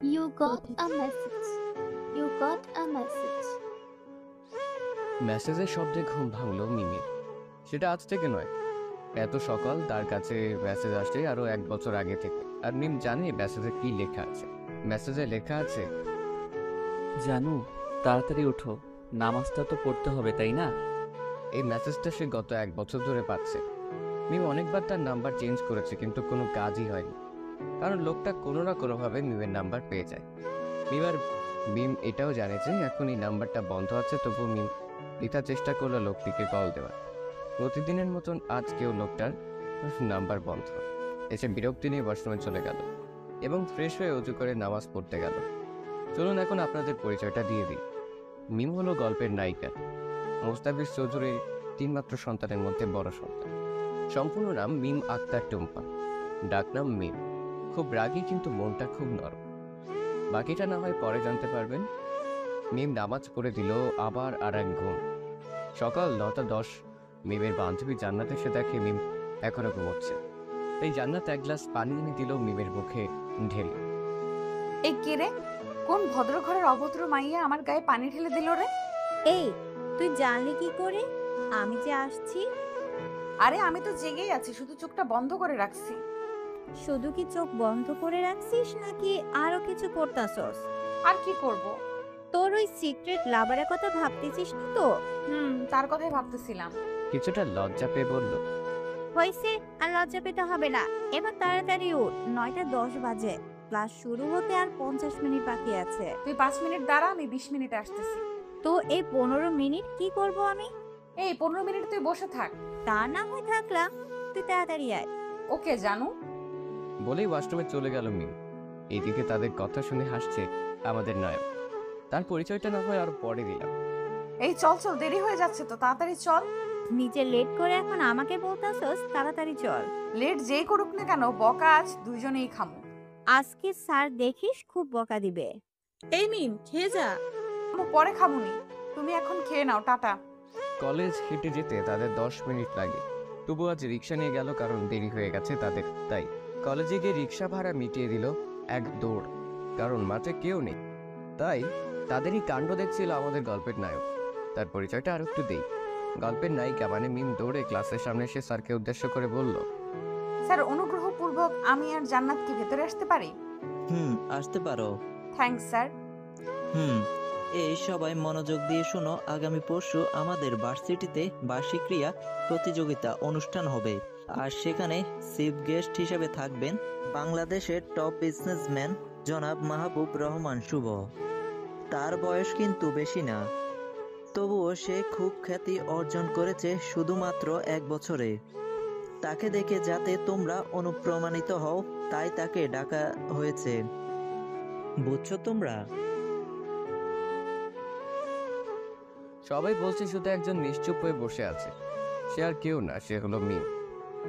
You got a message. You got a message. মেসেজের শব্দে ঘুম ভাঙল মিমির। সেটা আজ থেকে নয়, এত সকাল তার কাছে মেসেজ আসছে আরো 1 বছর আগে থেকে। আর মিম জানে মেসেজে কি লেখা আছে। মেসেজে লেখা আছে, জানু, তাড়াতাড়ি ওঠো, নামাজটা তো পড়তে হবে, তাই না? এই মেসেজটা সে গত 1 বছর ধরে পাচ্ছে। মিম অনেকবার তার নাম্বার চেঞ্জ করেছে, কিন্তু কোনো কাজই হয়নি, কারণ লোকটা কোনো না কোনোভাবে মিমের নাম্বার পেয়ে যায়। মিম এটাও জানে যে এখন এই নাম্বারটা বন্ধ আছে, তবুও মিম বৃথা চেষ্টা করলো লোকটিকে কল দেওয়ার। প্রতিদিনের মতন আজকেও লোকটার নাম্বার বন্ধ। এসে বিরক্তি নিয়ে ওয়াশরুমে চলে গেল এবং ফ্রেশ হয়ে উঁচু করে নামাজ পড়তে গেল। চলুন এখন আপনাদের পরিচয়টা দিয়ে দিই। মিম হলো গল্পের নায়িকা, মোস্তাফিজ চৌধুরীর 3 মাত্র সন্তানের মধ্যে বড় সন্তান। সম্পূর্ণ নাম মিম আক্তার টুম্পা, ডাকনাম মিম। খুব রাগী, কিন্তু মনটা খুব নরম। বাকিটা না হয় পরে জানতে পারবেন। মিম নামাজ পড়ে দিল, আবার আর এক ঘুম। সকাল 9টা 10। মিমের বান্ধবী জান্নাত এসে দেখে মিম এখনো ঘুমোচ্ছে। এই জান্নাত এক গ্লাস পানি এনে দিল মিমের মুখে ঢেলে। এই কে রে? কোন ভদ্র ঘরের অভদ্র মাইয়া আমার গায়ে পানি ঢেলে দিল রে? এই, তুই জানলি কি করে আমি যে আসছি? আরে আমি তো জেগেই আছি, শুধু চোখটা বন্ধ করে রাখছি। শুধু কি চোখ বন্ধ করে রাখছিস নাকি আরো কিছু করতাছস? আর কি করব? তোর ওই সিক্রেট লাভারের কথা ভাবতেছিস না তো? তার কথাই ভাবতেছিলাম। কিছুটা লজ্জা পেয়ে বলল, হয়েছে, আর লজ্জা পেতে হবে না। এবার তাড়াতাড়ি উঠ, 9টা 10 বাজে। ক্লাস শুরু হতে আর 50 মিনিট বাকি আছে। তুই 5 মিনিট দাঁড়া, আমি 20 মিনিটে আসতেছি। তো এই 15 মিনিট কি করব আমি? এই 15 মিনিট তুই বসে থাক। তা না হয় থাকলাম, তুই তাড়াতাড়ি আয়। ওকে জানু। বলেই ওয়াশরুমে চলে গেল মিম। এদিকে তাদের কথা শুনে হাসছে আমাদের নায়ক। তার পরিচয়টা না হয় আরো পরে দিলাম। এই চল চল, দেরি হয়ে যাচ্ছে তো, তাড়াতাড়ি চল। নিজে লেট করে এখন আমাকে বলতাছস তাড়াতাড়ি চল। লেট যেই করুক না কেন, বকা আজ দুইজনেই খামু। আজকে স্যার দেখিস খুব বকা দিবে। এই মিম, খেয়ে যা। আমু পরে খামুনি, তুমি এখন খেয়ে নাও, টাটা। কলেজ হেঁটে যেতে তাদের 10 মিনিট লাগে। তবু আজ রিক্সা নিয়ে গেল, কারণ দেরি হয়ে গেছে তাদের। তাই কলেজে গিয়ে রিক্সা ভাড়া মিটিয়ে দিল এক দৌড়, কারণ মাঠে কেউ নেই। তাই তাদেরই কাণ্ড দেখছিল আমাদের গল্পের নায়ক। তার পরিচয়টা আর একটু দেই। গল্পের নায়িকা মানে মিম দৌড়ে ক্লাসের সামনে এসে স্যারকে উদ্দেশ্য করে বলল, স্যার, অনুগ্রহপূর্বক আমি আর জান্নাত কি ভেতরে আসতে পারি? আসতে পারো। Thanks sir. এই সবাই মনোযোগ দিয়ে শোনো, আগামী পরশু আমাদের ভার্সিটিতে বার্ষিক ক্রীড়া প্রতিযোগিতা অনুষ্ঠান হবে। আর সেখানে চিফ গেস্ট হিসেবে থাকবেন বাংলাদেশের টপ বিজনেসম্যান জনাব মাহবুব রহমান শুভ। তার বয়স কিন্তু বেশি না, তবুও সে খুব খ্যাতি অর্জন করেছে শুধুমাত্র 1 বছরে। তাকে দেখে যাতে তোমরা অনুপ্রাণিত হও, তাই তাকে ডাকা হয়েছে। বুঝছো তোমরা? সবাই বলছে শুধু একজন নিশ্চুপ হয়ে বসে আছে। সে আর কেউ না, সে হলো মিম।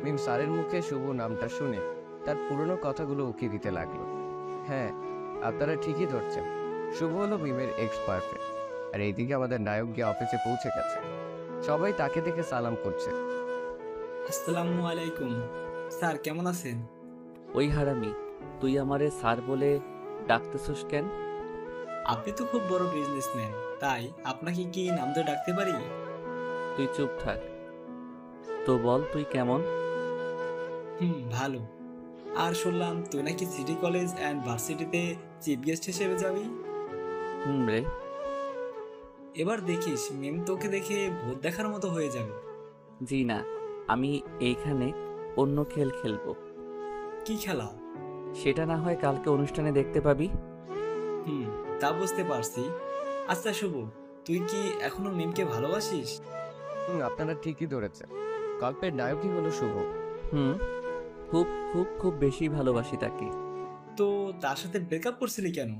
মিম স্যারের মুখে শুভ নামটা শুনে তার পুরনো কথাগুলো উকি দিতে লাগলো। হ্যাঁ, আপনারা ঠিকই ধরছেন, শুভ হলো মিমের এক্স বয়ফ্রেন্ড। আর এইদিকে আমাদের নায়ক গিয়ে অফিসে পৌঁছে গেছে। সবাই তাকে দেখে সালাম করছে। আসসালামু আলাইকুম স্যার, কেমন আছেন? ওই হারামি, তুই আমারে স্যার বলে ডাকতেছস কেন? আপনি তো খুব বড় বিজনেসম্যান, তাই আপনাকে কি নাম ধরে ডাকতে পারি? তুই চুপ থাক। তো বল, তুই কেমন? ভালো। আর শুনলাম তুই নাকি সিটি কলেজ অ্যান্ড ভার্সিটিতে চিফ গেস্ট হিসেবে যাবি। রে, এবার দেখিস মিম তোকে দেখে ভূত দেখার মতো হয়ে যাবে। জি না, আমি এইখানে অন্য খেল খেলবো। কি খেলা? সেটা না হয় কালকে অনুষ্ঠানে দেখতে পাবি। তা বুঝতে পারছি। আচ্ছা শুভ, তুই কি এখনো মিমকে ভালোবাসিস? আপনারা ঠিকই ধরেছেন, গল্পের নায়কই হলো শুভ। খুব খুব খুব বেশি ভালোবাসি তাকে। তো তার সাথে ব্রেকআপ করছিলি কেন?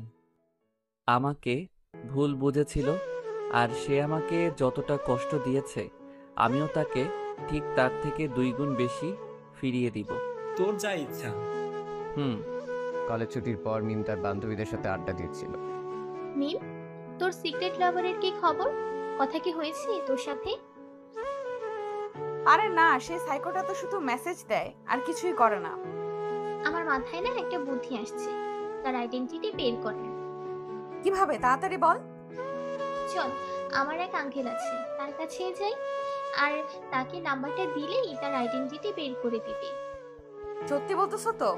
আমাকে ভুল বুঝেছিল, আর সে আমাকে যতটা কষ্ট দিয়েছে আমিও তাকে ঠিক তার থেকে 2 গুণ বেশি ফিরিয়ে দিব। তোর যা ইচ্ছা। কলেজ ছুটির পর মিম তার বান্ধবীদের সাথে আড্ডা দিচ্ছিল। মিম, তোর সিক্রেট লাভারের কি খবর? কথা কি হয়েছে তোর সাথে? আরে না, সেই সাইকোটা তো শুধু মেসেজ দেয় আর কিছুই করে না। আমার মাথায় না একটা বুদ্ধি আসছে। তার আইডেন্টিটি বের করার। কিভাবে তাড়াতাড়ি বল। চল, আমার এক আঙ্কেল আছে, তার কাছে যাই, আর তাকে নাম্বারটা দিলেই তার আইডেন্টিটি বের করে দিবে। সত্যি বলতেছো তো?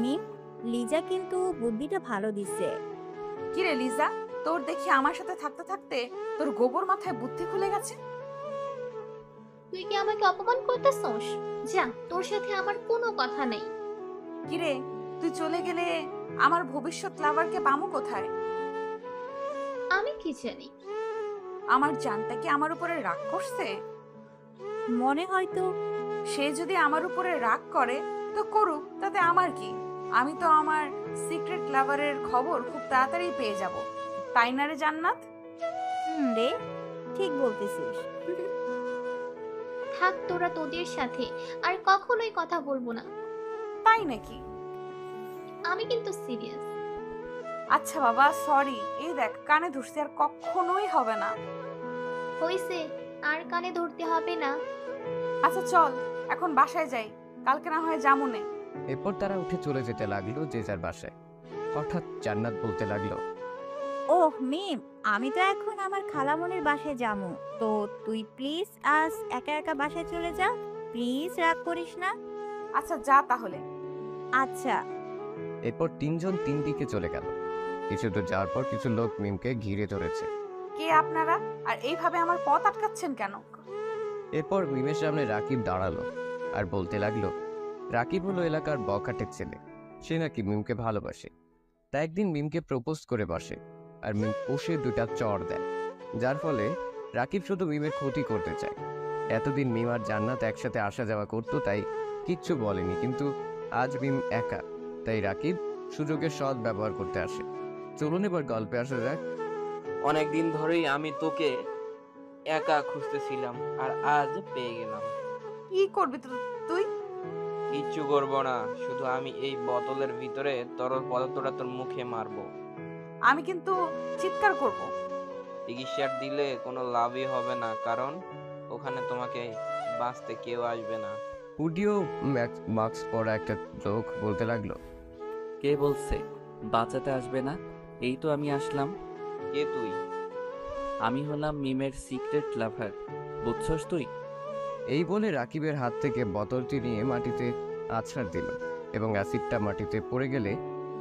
মিম, লিজা কিন্তু বুদ্ধিটা ভালো দিছে। কিরে লিজা, তোর দেখি আমার সাথে থাকতে থাকতে তোর গোবর মাথায় বুদ্ধি খুলে গেছে। তুই কি আমাকে অপমান করতেছস? যা, তোর সাথে আমার কোনো কথা নেই। কিরে, তুই চলে গেলে আমার ভবিষ্যৎ লাভারকে পামু কোথায়? আমি কি জানি। আমার জানটা কি আমার উপরে রাগ করছে? মনে হয় তো। সে যদি আমার উপরে রাগ করে তো করুক, তাতে আমার কি? আমি তো আমার সিক্রেট লাভারের খবর খুব তাড়াতাড়ি পেয়ে যাব, তাই না রে জান্নাত? রে, ঠিক বলতেছিস। থাক তোরা তোদের সাথে, আর কখনোই কথা বলবো না। তাই নাকি? আমি কিন্তু সিরিয়াস। আচ্ছা বাবা, সরি। এই দেখ, কানে ধরছি, আর কখনোই হবে না। হইছে, আর কানে ধরতে হবে না। আচ্ছা চল, এখন বাসায় যাই, কালকে না হয় জামুনে। এরপর তারা উঠে চলে যেতে লাগলো যে যার বাসায়। হঠাৎ জান্নাত বলতে লাগলো, ওহ মিম, আমি তো এখন আমার খালামনির বাসায় যাবো, তো তুই প্লিজ আজ একা একা বাসায় চলে যা, প্লিজ রাগ করিস না। আচ্ছা যা তাহলে। আচ্ছা। এরপর তিনজন তিন দিকে চলে গেল। কিছু দূর যাওয়ার পর কিছু লোক মিমকে ঘিরে ধরেছে। কে আপনারা, আর এইভাবে আমার পথ আটকাচ্ছেন কেন? এরপর মিমের সামনে রাকিব দাঁড়ালো আর বলতে লাগলো, রাকিব হলো এলাকার বখাটের ছেলে। সে নাকি মিমকে ভালোবাসে, তাই একদিন মিমকে প্রপোজ করে বসে, আর মিম কষে দুটা চড় দেয়, যার ফলে রাকিব শুধু মিমের ক্ষতি করতে চায়। এতদিন মিম আর জান্নাত একসাথে আসা যাওয়া করতো, তাই কিচ্ছু বলেনি, কিন্তু আজ মিম একা, তাই রাকিব সুযোগের সৎ ব্যবহার করতে আসে। চলুন এবার গল্পে আসা যাক। অনেকদিন ধরেই আমি তোকে একা খুঁজতেছিলাম, আর আজ পেয়ে গেলাম। কি করবি তুই? কিচ্ছু করবো না, শুধু আমি এই বোতলের ভিতরে তরল পদার্থটা তোর মুখে মারবো। আমি কিন্তু চিৎকার করব। চিকিৎসার দিলে কোনো লাভই হবে না, কারণ ওখানে তোমাকে বাঁচতে কেউ আসবে না। হুডিও মাস্ক পরা একটা লোক বলতে লাগলো, কে বলছে বাঁচাতে আসবে না? এই তো আমি আসলাম। কে তুই? আমি হলাম মিমের সিক্রেট লাভার, বুঝছস তুই? এই বলে রাকিবের হাত থেকে বোতলটি নিয়ে মাটিতে আছাড় দিল, এবং অ্যাসিডটা মাটিতে পড়ে গেলে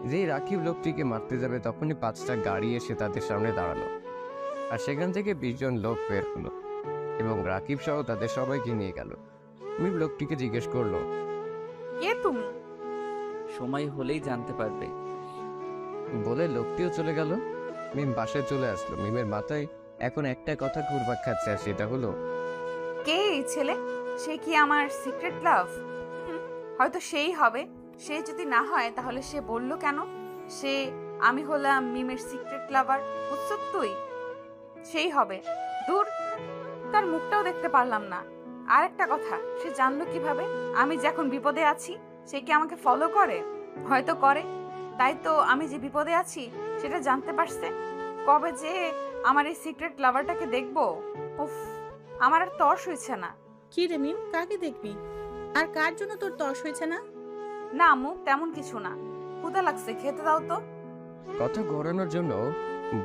যেই রাকিব লোকটিকে মারতে যাবে তখনই 5টা গাড়ি এসে তাদের সামনে দাঁড়ালো, আর সেখান থেকে 20 জন লোক বের হলো এবং রাকিব সহ তাদের সবাইকে নিয়ে গেল। মিম লোকটিকে জিজ্ঞেস করলো, কে তুমি? সময় হলেই জানতে পারবে। বলে লোকটিও চলে গেল। মিম বাসায় চলে আসলো। মিমের মাথায় এখন একটা কথা ঘুরপাক খাচ্ছে, আর সেটা হলো, কে এই ছেলে? সে কি আমার সিক্রেট লাভ? হয়তো সেই হবে। সে যদি না হয় তাহলে সে বলল কেন সে আমি হলাম মিমের সিক্রেট লাভার? বুঝছ তুই? সেই হবে। দূর, তার মুখটাও দেখতে পারলাম না। আর একটা কথা, সে জানলো কিভাবে আমি যে এখন বিপদে আছি? সে কি আমাকে ফলো করে? হয়তো করে, তাই তো আমি যে বিপদে আছি সেটা জানতে পারছে। কবে যে আমার এই সিক্রেট লাভারটাকে দেখবো। উফ, আমার আর তর্স হয়েছে না। কি রে মিম, কাকে দেখবি? আর কার জন্য তোর তর্স হয়েছে না? না আম্মু, তেমন কিছু না। ক্ষুধা লাগছে, খেতে দাও তো। কথা ঘোরানোর জন্য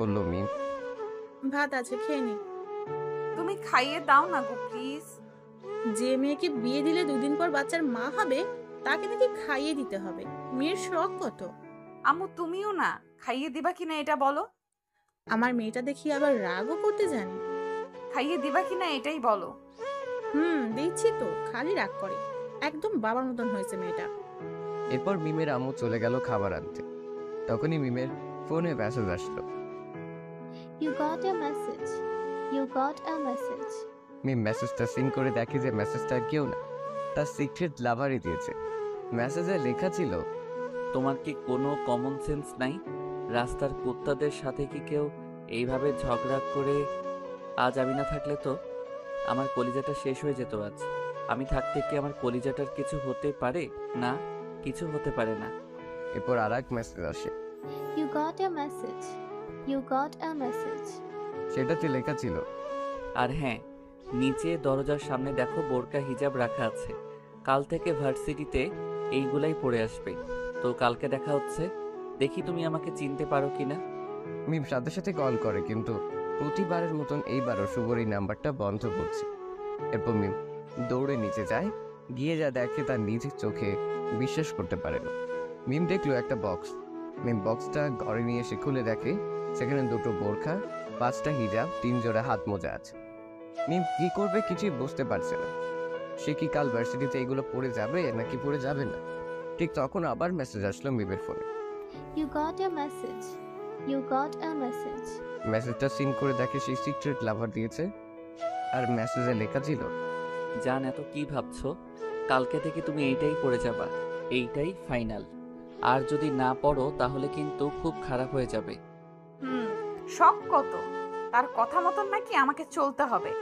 বলল মিম। ভাত আছে, খেয়ে নি। তুমি খাইয়ে দাও না গো প্লিজ। যে মেয়েকে বিয়ে দিলে 2 দিন পর বাচ্চার মা হবে, তাকে নাকি খাইয়ে দিতে হবে? মেয়ের শখ কত। আম্মু তুমিও না, খাইয়ে দিবা কিনা এটা বলো। আমার মেয়েটা দেখি আবার রাগও করতে জানে। খাইয়ে দিবা কিনা এটাই বলো। দিচ্ছি তো, খালি রাগ করে। একদম বাবার মতন হয়েছে মেয়েটা। এরপর মিমের আম্মু চলে গেল খাবার আনতে। তখনই মিমের ফোনে মেসেজ আসলো। You got a message. You got a message. মিম মেসেজটা সিন করে দেখে যে মেসেজটা কেউ না, তার সিক্রেট লাভারই দিয়েছে। মেসেজে লেখা ছিল, তোমার কি কোনো কমন সেন্স নাই? রাস্তার কুত্তাদের সাথে কি কেউ এইভাবে ঝগড়া করে? আজ আমি না থাকলে তো আমার কলিজাটা শেষ হয়ে যেত। আজ আমি থাকতে কি আমার কলিজাটার কিছু হতে পারে? না, কিছু হতে পারে না। এরপর আর এক মেসেজ আসে। You got a message. You got a message. সেটাতে লেখা ছিল, আর হ্যাঁ, নিচে দরজার সামনে দেখো বোরকা হিজাব রাখা আছে। কাল থেকে ভার্সিটিতে এইগুলাই পড়ে আসবে। তো কালকে দেখা হচ্ছে, দেখি তুমি আমাকে চিনতে পারো কিনা। মিম সাথে সাথে কল করে, কিন্তু প্রতিবারের মতন এইবারও শুভর এই নাম্বারটা বন্ধ করছে। এরপর মিম দৌড়ে নিচে যায়, গিয়ে যা দেখে তার নিজের চোখে বিশ্বাস করতে পারে না। মিম দেখলো একটা বক্স। মিম বক্সটা ঘরে নিয়ে এসে খুলে দেখে সেখানে 2টো বোরখা, 5টা হিজাব, 3 জোড়া হাত মোজা আছে। মিম কি করবে কিছুই বুঝতে পারছে না। সে কি কাল ভার্সিটিতে এগুলো পড়ে যাবে নাকি পড়ে যাবে না। ঠিক তখন আবার মেসেজ আসলো মিমের ফোনে। You got a message. You got a message. মেসেজটা সিন করে দেখে সেই সিক্রেট লাভার দিয়েছে, আর মেসেজে লেখা ছিল, জান এত কি ভাবছো, কালকে থেকে তুমি এইটাই পড়ে যাবা, এইটাই ফাইনাল। আর যদি না পড়ো তাহলে কিন্তু খুব খারাপ হয়ে যাবে। শখ কত, তার কথা মতন নাকি আমাকে চলতে হবে।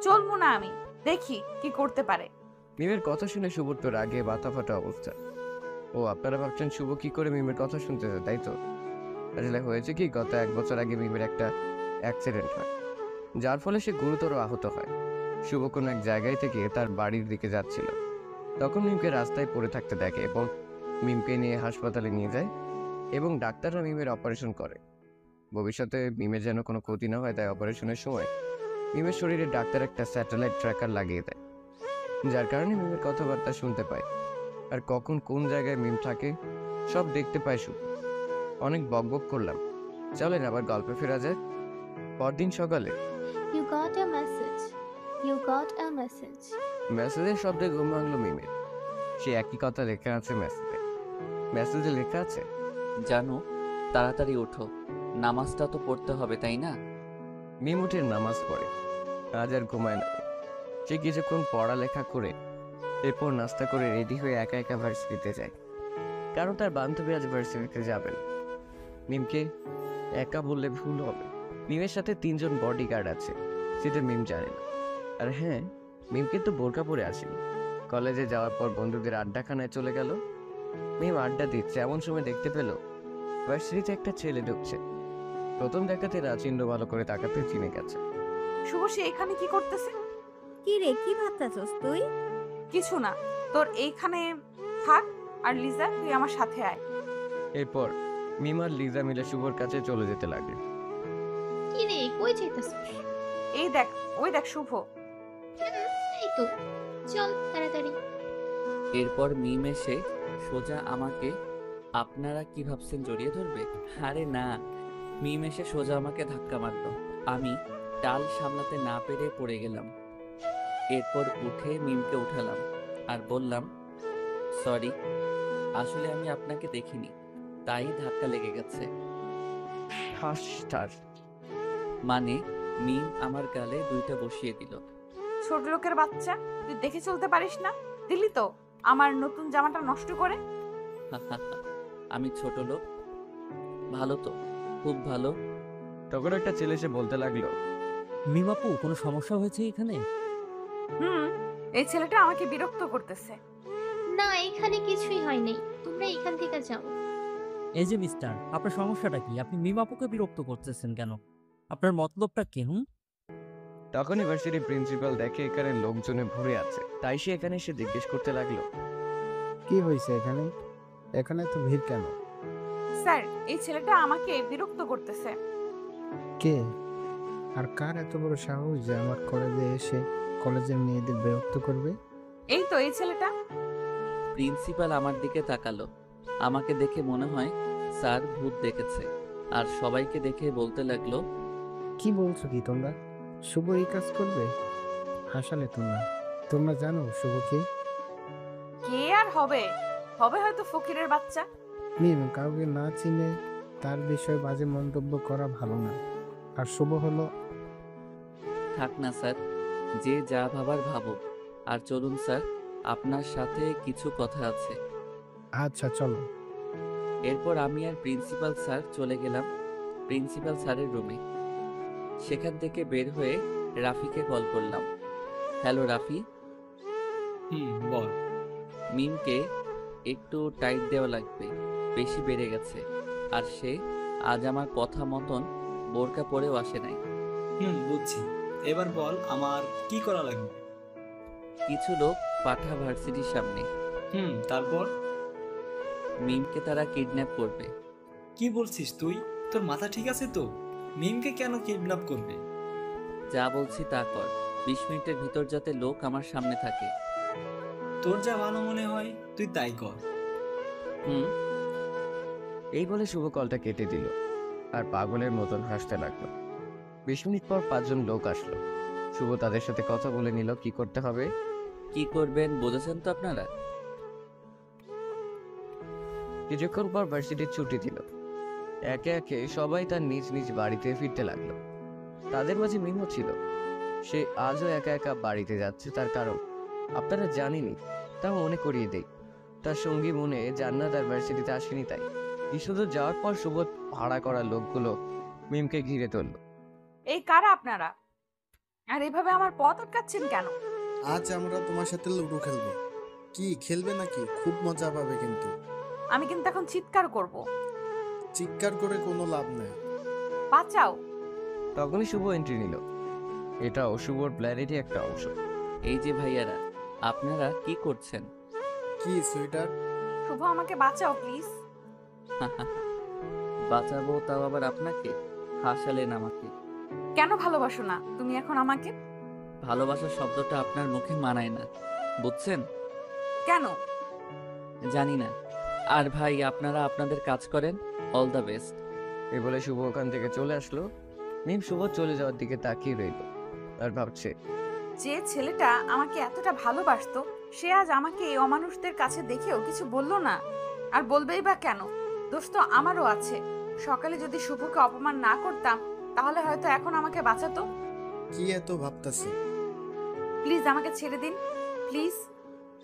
চলবো না আমি, দেখি কি করতে পারে। মিমের কথা শুনে শুভর তো রাগে মাথা ফাটা অবস্থা। ও আপনারা ভাবছেন শুভ কি করে মিমের কথা শুনতেছে, তাই তো? আসলে হয়েছে কি, গত 1 বছর আগে মিমের একটা অ্যাক্সিডেন্ট হয়, যার ফলে সে গুরুতর আহত হয়। শুভ কোনো এক জায়গায় থেকে তার বাড়ির দিকে যাচ্ছিল, তখন মিমকে রাস্তায় পড়ে থাকতে দেখে এবং মিমকে নিয়ে হাসপাতালে নিয়ে যায় এবং ডাক্তাররা মিমের অপারেশন করে। ভবিষ্যতে মিমের যেন কোনো ক্ষতি না হয় তাই অপারেশনের সময় মিমের শরীরে ডাক্তার একটা স্যাটেলাইট ট্র্যাকার লাগিয়ে দেয়, যার কারণে মিমের কথাবার্তা শুনতে পায় আর কখন কোন জায়গায় মিম থাকে সব দেখতে পায় শুভ। অনেক বকবক করলাম, চলেন আবার গল্পে ফেরা যায়। পরদিন সকালে You got a message. You got a message. মেসেজের শব্দে ঘুম ভাঙলো মিমের। সে একই কথা লেখা আছে মেসেজে লেখা আছে, জানো তাড়াতাড়ি ওঠো, নামাজটা তো পড়তে হবে তাই না? মিম উঠে নামাজ পড়ে, আজ আর ঘুমায় না। সে কিছুক্ষণ পড়ালেখা করে এরপর নাস্তা করে রেডি হয়ে একা একা ভার্সিটিতে যায়, কারণ তার বান্ধবী আজ ভার্সিটিতে যাবেন। মিমকে একা বললে ভুল হবে, মিমের সাথে 3 জন বডিগার্ড আছে, সেটা মিম জানে না। আর হ্যাঁ, মিম কিন্তু বোরকা পরে আসেনি। কলেজে যাওয়ার পর বন্ধুদের আড্ডাখানায় চলে গেল। মিম আড্ডা দিচ্ছে, এমন সময় দেখতে পেল ভার্সিটিতে একটা ছেলে ঢুকছে। প্রথম দেখাতে রাচিন্দ্র ভালো করে তাকাতে চিনে গেছে। শুভ, সে এখানে কি করতেছে? কি রে, কি ভাবতাছস তুই? কিছু না, তোর এইখানে থাক, আর লিজা তুই আমার সাথে আয়। এরপর মিম আর লিজা মিলে শুভর কাছে চলে যেতে লাগে। কি রে, কই যাইতাছিস? এই দেখ, ওই দেখ শুভ। এই তো, চল তাড়াতাড়ি। এরপর মিম এসে সোজা আমাকে, আপনারা কি ভাবছেন জড়িয়ে ধরবে? আরে না, মিম এসে সোজা আমাকে ধাক্কা মারলো, আমি টাল সামলাতে না পেরে পড়ে গেলাম। এরপর উঠে মিমকে উঠালাম আর বললাম, সরি, আসলে আমি আপনাকে দেখিনি, তাই ধাক্কা লেগে গেছে। মানে মিম আমার গালে 2টা বসিয়ে দিল। ছোট লোকের বাচ্চা, তুই দেখে চলতে পারিস না? দিলি তো আমার নতুন জামাটা নষ্ট করে। আমি ছোট লোক? ভালো তো, খুব ভালো। তখন একটা ছেলে এসে বলতে লাগলো, মিমাপু, কোনো সমস্যা হয়েছে এখানে? এই ছেলেটা আমাকে বিরক্ত করতেছে। না, এখানে কিছুই হয়নি, তোমরা এখান থেকে যাও। এই যে মিস্টার, আপনার সমস্যাটা কি? আপনি মিমাপুকে বিরক্ত করতেছেন কেন? আপনার মতলবটা কি? তখন ইউনিভার্সিটি প্রিন্সিপাল দেখে এখানে লোকজনে ভরে আছে, তাই সে এখানে এসে জিজ্ঞেস করতে লাগলো, কি হয়েছে এখানে? এখানে তো ভিড় কেন? স্যার, এই ছেলেটা আমাকে বিরক্ত করতেছে। কে আর কার এত বড় সাহস যে আমার কলেজে এসে কলেজের মেয়েদের বিরক্ত করবে? এই তো এই ছেলেটা। প্রিন্সিপাল আমার দিকে তাকালো, আমাকে দেখে মনে হয় স্যার ভূত দেখেছে, আর সবাইকে দেখে বলতে লাগলো, কি বলছো কি তোমরা? শুভ এই কাজ করবে? আসলে তোমরা জানো শুভ কি? কে আর হবে? হবে হয়তো ফকিরের বাচ্চা। মিম, কাউকে না চিনে তার বিষয়ে বাজে মন্তব্য করা ভালো না। আর শুভ হলো। থাক না স্যার, যে যা ভাবার ভাবো। আর চলুন স্যার, আপনার সাথে কিছু কথা আছে। আচ্ছা চলো। এরপর আমি আর প্রিন্সিপাল স্যার চলে গেলাম প্রিন্সিপাল স্যারের রুমে। সেখান থেকে বের হয়ে রাফিকে কল করলাম। হ্যালো রাফি। বল। মিমকে একটু টাইট দেওয়া লাগবে, বেশি বেড়ে গেছে, আর সে আজ আমার কথা মতন বোরকা পরেও আসে নাই। বুঝছি, এবার বল আমার কি করা লাগবে? কিছু লোক পাঠা ভার্সিটির সামনে, তারপর? মিমকে তারা কিডন্যাপ করবে। কি বলছিস তুই? তোর মাথা ঠিক আছে তো? মিমকে কেন কিডন্যাপ করবে? যা বলছি তা কর। 20 মিনিটের ভিতর যাতে লোক আমার সামনে থাকে। তোর যা ভালো মনে হয় তুই তাই কর। এই বলে শুভ কলটা কেটে দিল আর পাগলের মতন হাসতে লাগলো। 20 মিনিট পর 5 জন লোক আসলো। শুভ তাদের সাথে কথা বলে নিল কি করতে হবে। কি করবেন বুঝেছেন তো আপনারা? কিছুক্ষণ পর ভার্সিটির ছুটি দিল। একে একে সবাই তার নিজ নিজ বাড়িতে ফিরতে লাগলো। তাদের মাঝে মিমও ছিল। সে আজও একা একা বাড়িতে যাচ্ছে, তার কারণ আপনারা জানেনই। তা মনে করিয়ে দেই, তার সঙ্গী মনে জান্নাত আর ভার্সিটিতে আসেনি, তাই কিছুদূর যাওয়ার পর শুভ ভাড়া করা লোকগুলো মিমকে ঘিরে তুলল। এই কারা আপনারা? আর এভাবে আমার পথ আটকাচ্ছেন কেন? আজ আমরা তোমার সাথে লুডো খেলবো। কি খেলবে নাকি? খুব মজা পাবে কিন্তু। আমি কিন্তু এখন চিৎকার করব। চিৎকার করে কোনো লাভ নেই। বাঁচাও। তখনই শুভ এন্ট্রি নিল। এটাও শুভর প্ল্যানেরই একটা অংশ। এই যে ভাইয়ারা, আপনারা কি করছেন? কি সুইটার? শুভ, আমাকে বাঁচাও প্লিজ। বাঁচাবো তাও আবার আপনাকে? হাসালেন আমাকে। কেন ভালোবাসো না তুমি এখন আমাকে? ভালোবাসা শব্দটা আপনার মুখে মানায় না, বুঝছেন? কেন? জানি না। আর ভাই, আপনারা আপনাদের কাজ করেন। All the best. এই বলে শুভ ওখান থেকে চলে আসলো। মিম শুভ চলে যাওয়ার দিকে তাকিয়ে রইল আর ভাবছে, যে ছেলেটা আমাকে এতটা ভালোবাসতো সে আজ আমাকে এই অমানুষদের কাছে দেখেও কিছু বললো না। আর বলবেই বা কেন? দোষ তো আমারও আছে। সকালে যদি শুভকে অপমান না করতাম তাহলে হয়তো এখন আমাকে বাঁচাতো। কি এত ভাবতাছে? প্লিজ আমাকে ছেড়ে দিন, প্লিজ।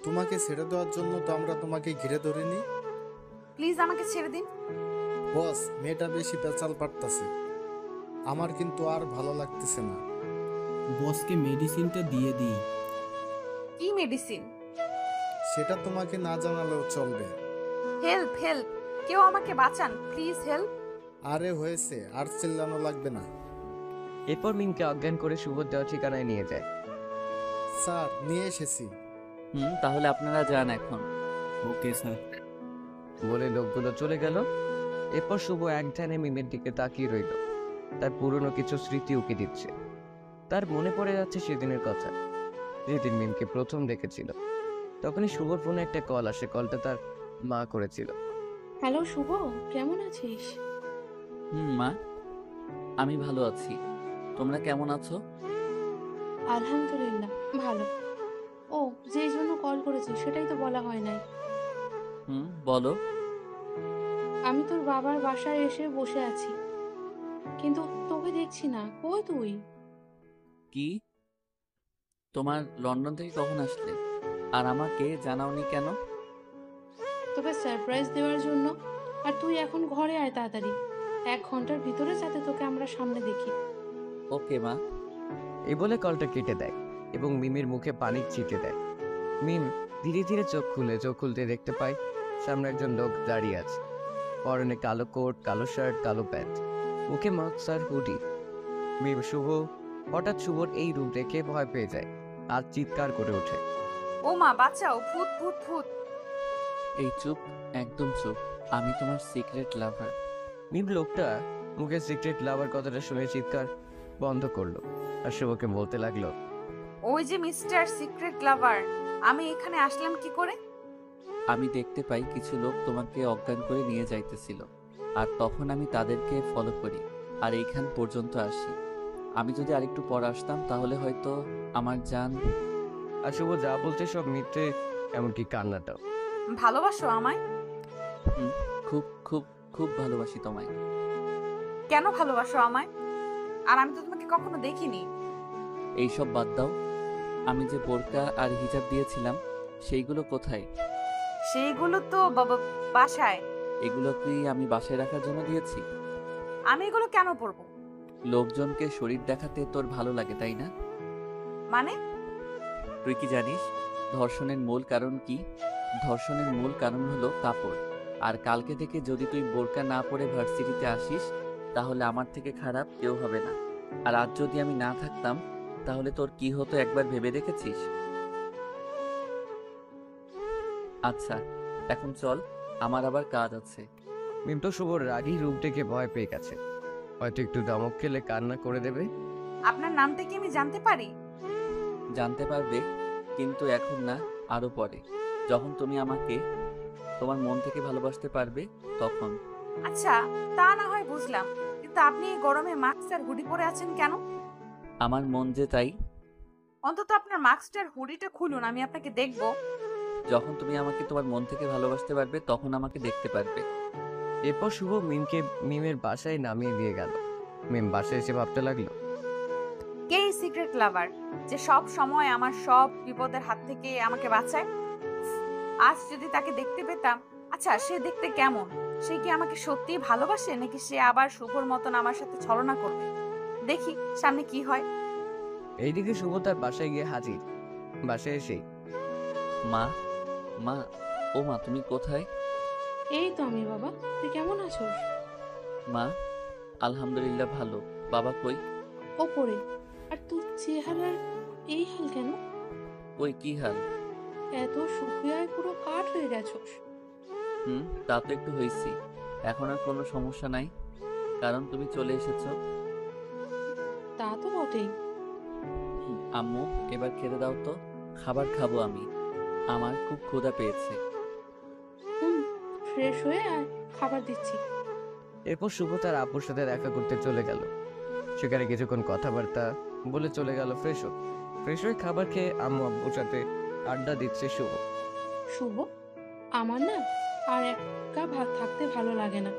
তোমাকে ছেড়ে দেওয়ার জন্য তো আমরা তোমাকে ঘিরে ধরিনি। প্লিজ আমাকে ছেড়ে দিন। বস, মেয়েটা বেশি পেঁচাল পারতাছে। আমার কিন্তু আর ভালো লাগতেছে না। বসকে মেডিসিনটা দিয়ে দিই। কি মেডিসিন? সেটা তোমাকে না জানালেও চলবে। হেল্প, হেল্প, কেউ আমাকে বাঁচান প্লিজ, হেল্প। আরে হয়েছে, আর চিল্লানো লাগবে না। এরপর মিমকে অজ্ঞান করে শুভর দেওয়া ঠিকানায় নিয়ে যায়। স্যার, নিয়ে এসেছি। তাহলে আপনারা যান এখন। Okay sir. বলে লোকগুলো চলে গেল। এরপর শুভ এক ধ্যানে মিমের দিকে তাকিয়ে রইল। তার পুরনো কিছু স্মৃতি উকি দিচ্ছে। তার মনে পড়ে যাচ্ছে সেদিনের কথা, যেদিন মিমকে প্রথম দেখেছিল। তখনই শুভর ফোনে একটা কল আসে। কলটা তার মা করেছিল। হ্যালো শুভ, কেমন আছিস? মা, আমি ভালো আছি। তোমরা কেমন আছো? আলহামদুলিল্লাহ ভালো। ও, যে জন্য কল করেছিস সেটাই তো বলা হয় নাই। বলো। আমি তোর বাবার বাসায় এসে বসে আছি, কিন্তু তোকে দেখছি না। কই তুই? কি? তোমার লন্ডন থেকে কখন আসলে? আর আমাকে জানাওনি কেন? তোকে সারপ্রাইজ দেওয়ার জন্য। আর তুই এখন ঘরে আয় তাড়াতাড়ি, 1 ঘন্টার ভিতরে যাতে তোকে আমরা সামনে দেখি। ওকে মা। এই বলে কলটা কেটে দেয় এবং মিমের মুখে পানি ছিটে দেয়। মিম ধীরে ধীরে চোখ খুলতে দেখতে পায় সামনে একজন লোক দাঁড়িয়ে আছে। পরনে কালো কোট, কালো শার্ট, কালো প্যান্ট, মুখে মাস্ক আর হুডি। মিম হঠাৎ শুভর এই রূপ দেখে ভয় পেয়ে যায় আর চিৎকার করে ওঠে, ও মা, বাঁচাও, ভূত ভূত ভূত। এই চুপ, একদম চুপ। আমি তোমার সিক্রেট লাভার। মিম লোকটা মুখে সিক্রেট লাভার কথাটা শুনে চিৎকার বন্ধ করলো আর শুভকে বলতে লাগলো, ওই যে মিস্টার সিক্রেট লাভার, আমি এখানে আসলাম কি করে? আমি দেখতে পাই কিছু লোক তোমাকে অজ্ঞান করে নিয়ে যাইতেছিল, আর তখন আমি তাদেরকে ফলো করি আর এইখান পর্যন্ত আসি। আমি যদি আরেকটু পর আসতাম তাহলে হয়তো আমার জান। আর শুভ যা বলছে সব মিথ্যে, এমনকি কান্নাটাও। ভালোবাসো আমায়? খুব খুব খুব ভালোবাসি তোমায়। কেন ভালোবাসো আমায়? আর আমি তো তোমাকে কখনো দেখিনি। এইসব বাদ দাও। আমি যে বোরকা আর হিজাব দিয়েছিলাম সেইগুলো কোথায়? সেইগুলো তো বাসায়। এগুলো কি আমি বাসায় রাখার জন্য দিয়েছি? আমি এগুলো কেন পরবো? লোকজনকে শরীর দেখাতে তোর ভালো লাগে, তাই না? মানে? তুই কি জানিস ধর্ষণের মূল কারণ কি? ধর্ষণের মূল কারণ হলো কাপড়। আর কালকে থেকে যদি তুই বোরকা না পরে ভার্সিটিতে আসিস তাহলে আমার থেকে খারাপ কেউ হবে না। আর আজ যদি আমি না থাকতাম তাহলে তোর কি হতো একবার ভেবে দেখেছিস? আচ্ছা এখন চল, আমার আবার কাজ আছে। মিম তো শুভর রাগী রূপ দেখে ভয় পেয়ে গেছে, হয়তো একটু ধমক খেলে কান্না করে দেবে। আপনার নামটা কি আমি জানতে পারি? জানতে পারবে, কিন্তু এখন না, আরো পরে, যখন তুমি আমাকে তোমার মন থেকে ভালোবাসতে পারবে তখন। আচ্ছা, তা না হয় বুঝলাম, কিন্তু আপনি এই গরমে মাস্ক আর হুডি পরে আছেন কেন? আমার মন যে তাই। অন্তত আপনার মাস্কটা আর হুডিটা খুলুন, আমি আপনাকে দেখব। যখন তুমি আমাকে তোমার মন থেকে ভালোবাসতে পারবে তখন আমাকে দেখতে পারবে। এরপর শুভ মিমকে মিমের বাসায় নামিয়ে দিয়ে গেল। মিম বাসায় এসে ভাবতে লাগলো, কে এই সিক্রেট লাভার যে সব সময় আমার সব বিপদের হাত থেকে আমাকে বাঁচায়? আজ যদি তাকে দেখতে পেতাম। আচ্ছা, সে দেখতে কেমন? সে কি আমাকে সত্যিই ভালোবাসে, নাকি সে আবার শুভর মতন আমার সাথে ছলনা করবে? দেখি সামনে কি হয়। এইদিকে শুভ তার বাসায় গিয়ে হাজির। বাসায় এসে, মা, মা, ও মা তুমি কোথায়? এই তো আমি। বাবা, তুই কেমন আছোস? মা, আলহামদুলিল্লাহ ভালো। বাবা কই? ওপরে। আর তোর চেহারার এই হাল কেন? কই কি হাল? এত শুকিয়ে পুরো কাঠ হয়ে গেছোস। তা তো একটু হয়েছি, এখন আর কোনো সমস্যা নাই, কারণ তুমি চলে এসেছো। তা তো বটেই। আম্মু এবার খেতে দাও তো, খাবার খাবো আমি, আমার খুব ক্ষুধা পেয়েছে। ফ্রেশ হয়ে আয়, খাবার দিচ্ছি। এরপর শুভ তার আব্বুর সাথে দেখা করতে চলে গেল। সেখানে কিছুক্ষণ কথাবার্তা বলে চলে গেল ফ্রেশ হয়ে খাবার খেয়ে আম্মু আব্বুর সাথে আড্ডা দিচ্ছে শুভ। শুভ, আমার না আর একা ভাত থাকতে ভালো লাগে না।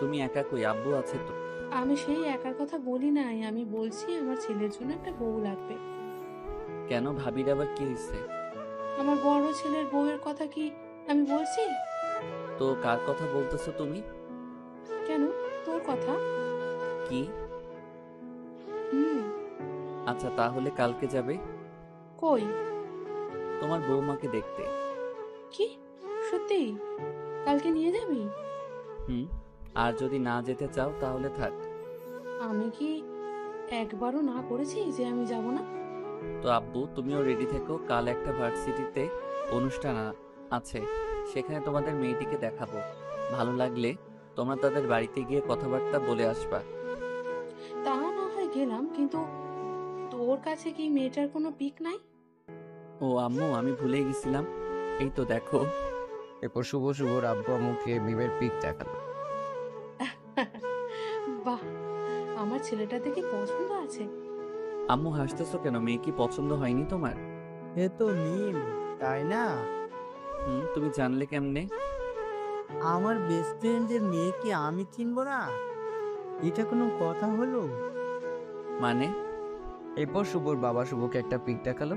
তুমি একা কই, আব্বু আছে তো। আমি সেই একার কথা বলি নাই, আমি বলছি আমার ছেলের জন্য একটা বউ লাগবে। কেন, ভাবির আবার কি হয়েছে? আমার বড় ছেলের বউয়ের কথা কি আমি বলছি? তো কার কথা বলতেছো তুমি? কেন, তোর কথা। কি? হুম। আচ্ছা তাহলে কালকে যাবে? কই? তোমার বৌমাকে দেখতে। কি সত্যি? কালকে নিয়ে যাবি? আর যদি না যেতে চাও তাহলে থাক। আমি কি একবারও না করেছি যে আমি যাব না? তো আব্বু তুমিও রেডি থেকো, কাল একটা ভার্সিটিতে অনুষ্ঠান আছে, সেখানে তোমাদের মেয়েটিকে দেখাবো, ভালো লাগলে তোমরা তাদের বাড়িতে গিয়ে কথাবার্তা বলে আসবা। তা না হয় গেলাম, কিন্তু তোর কাছে কি মেয়েটার কোনো পিক নাই? ও আম্মু, আমি ভুলে গেছিলাম, এই তো দেখো। এরপর শুভর আব্বু আম্মুকে মিমের পিক দেখালো। বাহ, আমার ছেলেটা দেখে পছন্দ আছে। আম্মু হাসতেছো কেন, মেয়ে কি পছন্দ হয়নি তোমার? এ তো মিম, তাই না? তুমি জানলে কেমনে? আমার বেস্ট ফ্রেন্ডের মেয়েকে আমি চিনবো না? এটা কোনো কথা হলো? মানে? এরপর শুভর বাবা শুভকে একটা পিক দেখালো,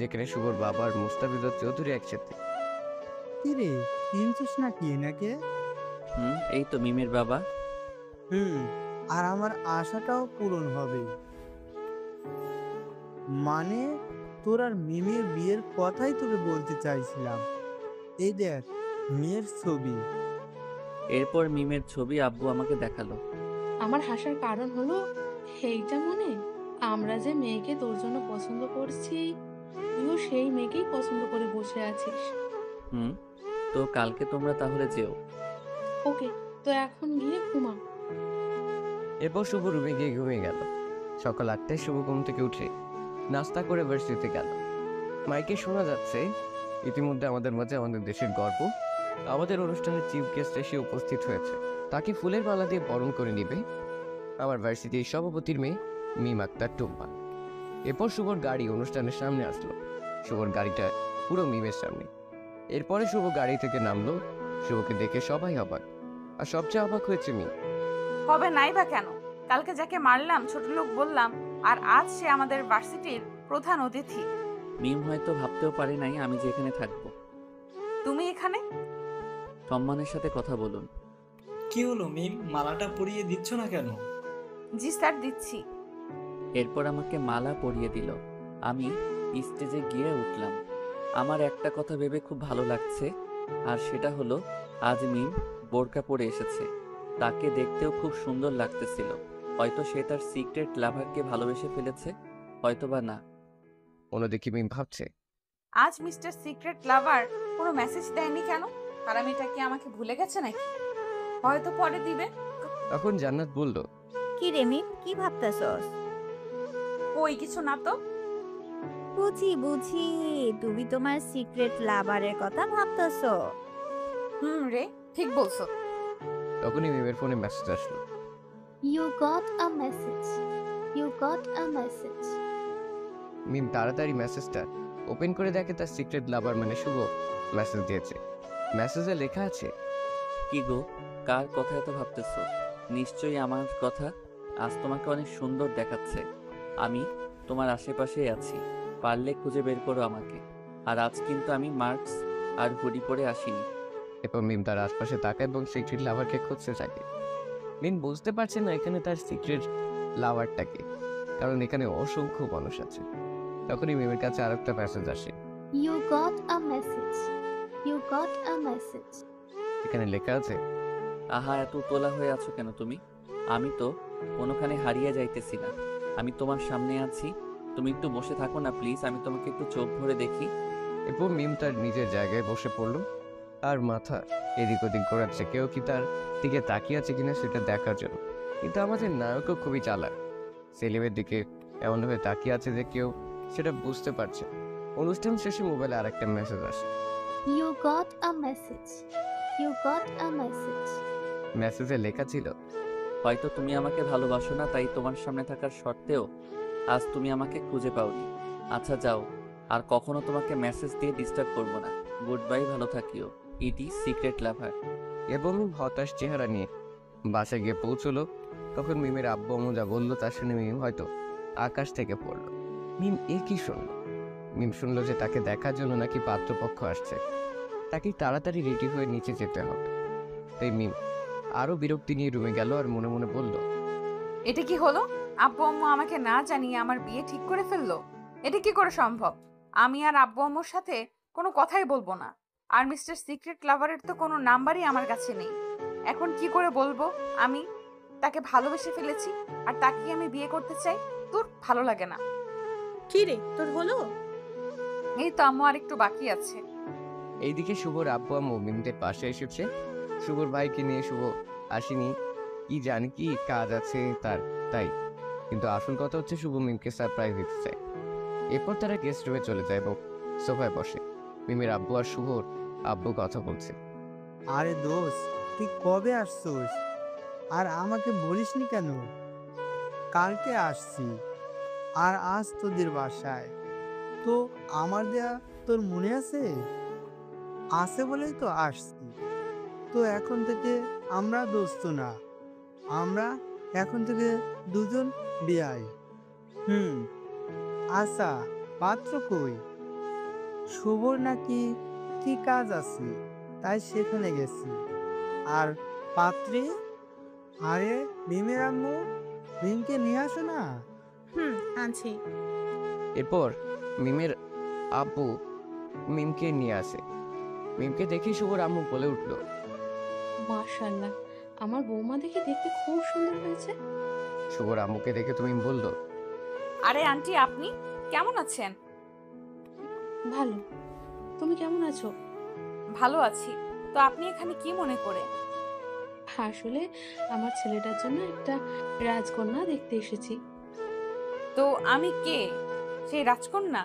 যেখানে শুভর বাবা আর মুস্তাফিজুর চৌধুরী একসাথে। কি রে, চিনছিস না কি এনাকে? এই তো মিমের বাবা। আর আমার আশাটাও পূরণ হবে। মানে তোর আর মিমের বিয়ের কথাই তোকে বলতে চাইছিলাম। এই দেখ মেয়ের ছবি। এরপর মিমের ছবি আব্বু আমাকে দেখালো। আমার হাসার কারণ হলো এইটা মনে, আমরা যে মেয়েকে তোর জন্য পছন্দ করছি, তুইও সেই মেয়েকেই পছন্দ করে বসে আছিস। তো কালকে তোমরা তাহলে যেও। ওকে, তো এখন গিয়ে ঘুমা। এরপর শুভ রুমে গিয়ে ঘুমিয়ে গেল। সকাল 8টায় শুভ ঘুম থেকে উঠে নাস্তা করে ভার্সিটিতে গেল। মাইকে শোনা যাচ্ছে, ইতিমধ্যে আমাদের মাঝে আমাদের দেশের গর্ব, আমাদের অনুষ্ঠানে চিফ গেস্ট এসে উপস্থিত হয়েছে, তাকে ফুলের মালা দিয়ে বরণ করে নিবে আমার ভার্সিটির সভাপতির মেয়ে মিম আক্তার টুম্পা। এরপর শুভর গাড়ি অনুষ্ঠানের সামনে আসলো। শুভর গাড়িটা পুরো মিমের সামনে। এরপরে শুভ গাড়ি থেকে নামলো। শুভকে দেখে সবাই অবাক, আর সবচেয়ে অবাক হয়েছে মিম। হবে নাই বা কেন? কালকে যাকে মারলাম ছোট লোক বললাম, আর আজ সে আমাদের ভার্সিটির প্রধান অতিথি। মিম হয়তো ভাবতেও পারে নাই আমি যেখানে থাকবো। তুমি এখানে? সম্মানের সাথে কথা বলুন। কি হলো মিম, মালাটা পরিয়ে দিচ্ছ না কেন? জি স্যার, দিচ্ছি। এরপর আমাকে মালা পরিয়ে দিল। আমি স্টেজে গিয়ে উঠলাম। আমার একটা কথা ভেবে খুব ভালো লাগছে, আর সেটা হলো আজ মিম বোরকা পরে এসেছে। তাকে দেখতেও খুব সুন্দর লাগতেছিল। হয়তো সে তার সিক্রেট লাভারকে ভালোবেসে ফেলেছে, হয়তো বা না। অন্যদিকে মিম ভাবছে, আজ মিস্টার সিক্রেট লাভার কোনো মেসেজ দেয়নি কেন? হারামিটা কি আমাকে ভুলে গেছে নাকি? হয়তো পরে দিবে। তখন জান্নাত বলল, কি রে মিম, কি ভাবতেছস? ওই কিছু না তো। বুঝি বুঝি, তুমি তোমার সিক্রেট লাভারের কথা ভাবতেছো। রে, ঠিক বলছো। তখনই মিমের ফোনে মেসেজ আসলো। You got a message. You got a message. মিম তাড়াতাড়ি মেসেজটা ওপেন করে দেখে তার সিক্রেট লাভার মানে শুভ মেসেজ দিয়েছে। মেসেজে লেখা আছে, কি গো, কার কথা এত ভাবতেছো? নিশ্চয়ই আমার কথা। আজ তোমাকে অনেক সুন্দর দেখাচ্ছে। আমি তোমার আশেপাশেই আছি, পারলে খুঁজে বের করো আমাকে। আর আজ কিন্তু আমি মার্কস আর হুডি পরে আসিনি। এরপর মিম তার আশপাশে তাকায় এবং সিক্রেট লাভারকে খুঁজতে থাকে। মিম বুঝতে পারছে না এখানে তার সিক্রেট লাভারটাকে, কারণ এখানে অসংখ্য মানুষ আছে। তখনই মিমের কাছে আরেকটা মেসেজ আসে। You got a message. You got a message. এখানে লেখা আছে, আহা, এত তোলা হয়ে আছো কেন তুমি? আমি তো কোনোখানে হারিয়ে যাইতেছি না, আমি তোমার সামনে আছি। তুমি একটু বসে থাকো না প্লিজ, আমি তোমাকে একটু চোখ ভরে দেখি। এরপর মিম তার নিজের জায়গায় বসে পড়ল আর মাথা এদিক ওদিক ঘোরাচ্ছে, কেউ কি তার দিকে তাকিয়ে আছে কিনা সেটা দেখার জন্য। কিন্তু আমাদের নায়কও খুবই চালাক, সেলিমের দিকে এমনভাবে তাকিয়ে আছে যে কেউ সেটা বুঝতে পারছে। অনুষ্ঠান শেষে মোবাইলে আরেকটা মেসেজ আসে। You got a message. You got a message. মেসেজে লেখা ছিল, হয়তো তুমি আমাকে ভালোবাসো না, তাই তোমার সামনে থাকার সত্ত্বেও আজ তুমি আমাকে খুঁজে পাওনি। আচ্ছা যাও, আর কখনো তোমাকে মেসেজ দিয়ে ডিস্টার্ব করবো না। গুড বাই, ভালো থাকিও। ইটি সিক্রেট লাভার। এবং মিম হতাশ চেহারা নিয়ে বাসায় গিয়ে পৌঁছলো। তখন মিমের আব্বু আম্মু যা বললো তার শুনে মিম হয়তো আকাশ থেকে পড়লো। মিম কি শুনলো? মিম শুনলো যে তাকে দেখার জন্য নাকি পাত্রপক্ষ আসছে, তাকে তাড়াতাড়ি রেডি হয়ে নিচে যেতে হবে। তাই মিম আরো বিরক্তি নিয়ে রুমে গেল আর মনে মনে বলল, এটা কি হলো? আব্বু আম্মু আমাকে না জানিয়ে আমার বিয়ে ঠিক করে ফেললো। এটা কি করে সম্ভব? আমি আর আব্বু আম্মুর সাথে কোনো কথাই বলবো না। আর মিস্টার সিক্রেট লাভারের তো কোনো নাম্বারই আমার কাছে নেই। এখন কি করে বলবো আমি তাকে ভালোবেসে ফেলেছি আর তাকে আমি বিয়ে করতে চাই? তোর ভালো লাগে না। কি রে, তোর হলো? এই তো আম্মু, আর একটু বাকি আছে। এইদিকে শুভর আব্বু আম্মু মিমদের পাশে এসেছে। শুভর ভাইকে নিয়ে শুভ আসেনি, কি জানি কি কাজ আছে তার, তাই। কিন্তু আসল কথা হচ্ছে শুভ মিমকে সারপ্রাইজ দিতে চায়। এরপর তারা গেস্ট রুমে চলে যায় এবং সোফায় বসে। মিমের আব্বু আর শুভর আব্বু কথা বলছে। আরে দোস্ত, তুই কবে আসছোস? আর আমাকে বলিসনি কেন? কালকে আসছি, আর আজ তোদের বাসায়। তো আমার দেয়া তোর মনে আছে? আছে বলেই তো আসছি। তো এখন থেকে আমরা দোস্ত না, আমরা এখন থেকে দুজন বিয়াই। আচ্ছা, পাত্র কই? শুভর নাকি কি কাজ আছে, তাই সেখানে গেছি। আর পাত্রে? আরে মিমের আম্মু, মিমকে নিয়ে আসো না। আনছি। এরপর মিমের আব্বু মিমকে নিয়ে আসে। মিমকে দেখে শুভর আম্মু বলে উঠল, মাশাআল্লাহ, আমার বৌমা দেখে দেখতে খুব সুন্দর হয়েছে। শুভর আম্মুকে দেখে তুমি বলল, আরে আন্টি, আপনি কেমন আছেন? ভালো, তুমি কেমন আছো? ভালো আছি। তো আপনি এখানে কি মনে করে? আসলে আমার ছেলেটার জন্য একটা রাজকন্যা দেখতে এসেছি। তো আমি কে? সেই রাজকন্যা?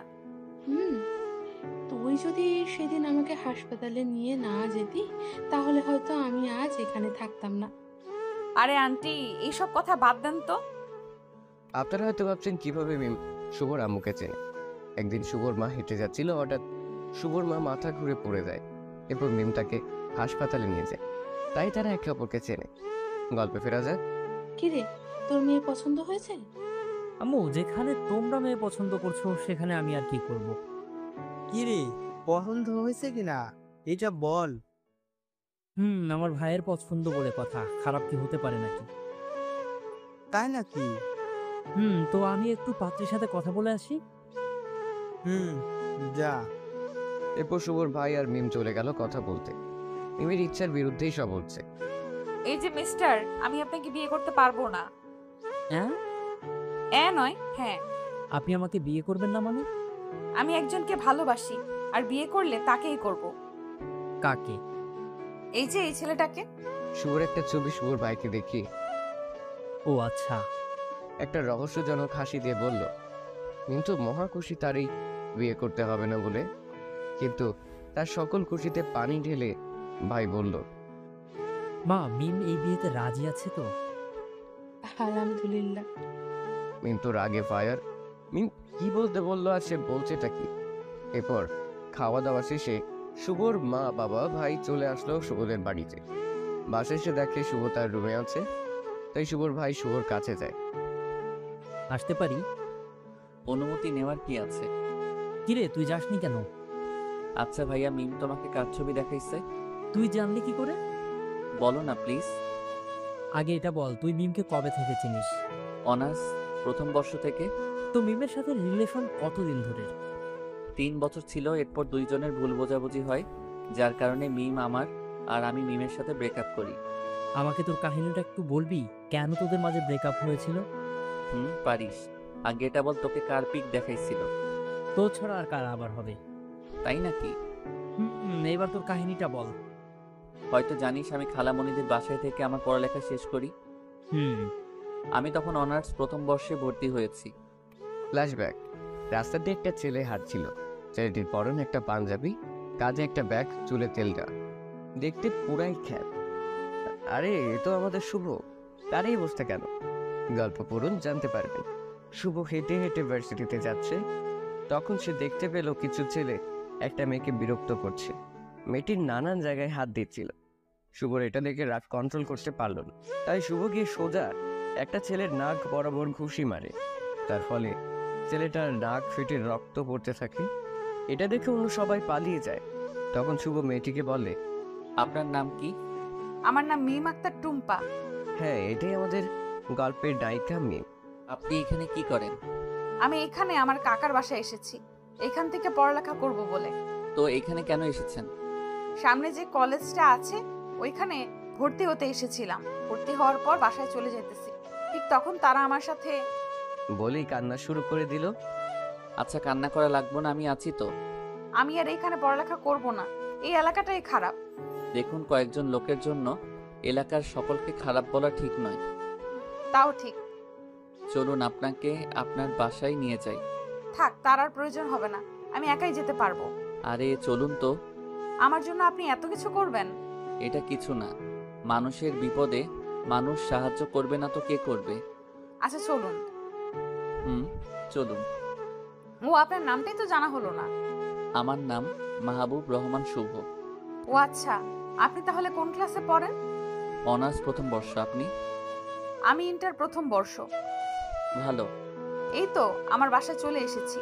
তুই যদি সেদিন আমাকে হাসপাতালে নিয়ে না যেতি, তাহলে হয়তো আমি আজ এখানে থাকতাম না। আরে আন্টি, এইসব কথা বাদ দেন তো। আপনারা হয়তো ভাবছেন কিভাবে মিম শুভর আম্মুকে চেনে। একদিন শুভর মা হেঁটে যাচ্ছিল, হঠাৎ শুভর মা মাথা ঘুরে পড়ে যায়। এরপর মিম তাকে হাসপাতালে নিয়ে যায়, তাই তারা একে অপরকে চেনে। গল্পে ফেরা যায়। কিরে, তোর মেয়ে পছন্দ হয়েছে? আম্মু, যেখানে তোমরা মেয়ে পছন্দ করছো সেখানে আমি আর কি করব? কি রে, পছন্দ হয়েছে কিনা এটা বল। আমার ভাইয়ের পছন্দ বলে কথা, খারাপ কি হতে পারে নাকি? তাই নাকি? তো আমি একটু পাত্রীর সাথে কথা বলে আসি। যা। এরপর শুভর ভাই আর মিম চলে গেল কথা বলতে। মিমের ইচ্ছার বিরুদ্ধেই সব হচ্ছে। এই যে মিস্টার, আমি আপনাকে বিয়ে করতে পারবো না। হ্যাঁ নয়, হ্যাঁ। আপনি আমাকে বিয়ে করবেন না মানে? আমি একজনকে ভালোবাসি, আর বিয়ে করলে তাকেই করব। কাকে? এই যে এই ছেলেটাকে। শুভর একটা ছবি শুভর ভাইকে দেখি ও আচ্ছা। একটা রহস্যজনক হাসি দিয়ে বলল, কিন্তু মহা খুশি তারই বিয়ে করতে হবে না বলে। কিন্তু তার সকল খুশিতে পানি ঢেলে ভাই বলল, মা, মিম এই বিয়েতে রাজি আছে তো? আলহামদুলিল্লাহ। মিম তো রাগে ফায়ার। মিম কি বলতে বললো আর সে বলছেটা কি? এরপর খাওয়া দাওয়া শেষে শুভর মা বাবা ভাই চলে আসলো শুভদের বাড়িতে। বাসায় এসে দেখে শুভ তার রুমে আছে, তাই শুভর ভাই শুভর কাছে যায়। আসতে পারি? অনুমতি নেওয়ার কি আছে? কিরে, তুই যাসনি কেন? আচ্ছা ভাইয়া, মিম তোমাকে কার ছবি দেখাইছে? তুই জানলি কি করে? বলো না প্লিজ। আগে এটা বল, তুই মিমকে কবে থেকে চিনিস? অনার্স প্রথম বর্ষ থেকে। তো মিমের সাথে রিলেশন কতদিন ধরে? 3 বছর ছিল, এরপর দুইজনের ভুল বোঝাবুঝি হয়, যার কারণে মিম আমার আর আমি মিমের সাথে ব্রেকআপ করি। আমাকে তোর কাহিনীটা একটু বলবি, কেন তোদের মাঝে ব্রেকআপ হয়েছিল? পারিস। আগে এটা বল, তোকে কার পিক দেখাইছিল? তোর ছাড়া আর কার আবার হবে? তাই নাকি? এবার তোর কাহিনীটা বল। হয়তো জানিস আমি খালামণিদের বাসায় থেকে আমার পড়ালেখা শেষ করি। আমি তখন অনার্স প্রথম বর্ষে ভর্তি হয়েছি। ফ্ল্যাশব্যাক। রাস্তা দিয়ে একটা ছেলে হাঁটছিল। ছেলেটির পরনে একটা পাঞ্জাবি, কাঁধে একটা ব্যাগ, চুলে তেল দেওয়া, দেখতে পুরাই খ্যাত। আরে এ তো আমাদের শুভ। তার এই অবস্থা কেন? গল্প পড়ুন, জানতে পারবেন। শুভ হেঁটে হেঁটে ভার্সিটিতে যাচ্ছে, তখন সে দেখতে পেল কিছু ছেলে একটা মেয়েকে বিরক্ত করছে। মেয়েটির নানান জায়গায় হাত দিচ্ছিল। শুভর এটা দেখে রাগ কন্ট্রোল করতে পারল না, তাই শুভ গিয়ে সোজা একটা ছেলের নাক বরাবর ঘুষি মারে। তার ফলে ছেলেটার নাক ফেটে রক্ত পড়তে থাকে। এটা দেখে অন্য সবাই পালিয়ে যায়। তখন শুভ মেয়েটিকে বলে, আপনার নাম কি? আমার নাম মিম আক্তার টুম্পা। হ্যাঁ, এটাই আমাদের গল্পের নায়িকা মিম। আপনি এখানে কি করেন? আমি এখানে আমার কাকার বাসায় এসেছি, এখান থেকে পড়ালেখা করব বলে। তো এখানে কেন এসেছেন? সামনে যে কলেজটা আছে ওইখানে ভর্তি হতে এসেছিলাম। ভর্তি হওয়ার পর বাসায় চলে যেতেছি, ঠিক তখন তারা আমার সাথে বলেই কান্না শুরু করে দিল। আচ্ছা, কান্না করা লাগবো না, আমি আছি তো। আমি আর এখানে পড়ালেখা করব না, এই এলাকাটাই খারাপ। দেখুন, কয়েকজন লোকের জন্য এলাকার সকলকে খারাপ বলা ঠিক নয়। তাও ঠিক। চলুন আপনাকে আপনার বাসায় নিয়ে যাই। থাক, তার আর প্রয়োজন হবে না, আমি একাই যেতে পারবো। আরে চলুন তো। আমার জন্য আপনি এত কিছু করবেন? এটা কিছু না, মানুষের বিপদে মানুষ সাহায্য করবে না তো কে করবে? আচ্ছা চলুন। চলুন। ও, আপনার নামটাই তো জানা হলো না। আমার নাম মাহবুব রহমান শুভ। ও আচ্ছা, আপনি তাহলে কোন ক্লাসে পড়েন? অনার্স প্রথম বর্ষ। আপনি? আমি ইন্টার প্রথম বর্ষ। ভালো। এই তো আমার বাসায় চলে এসেছি।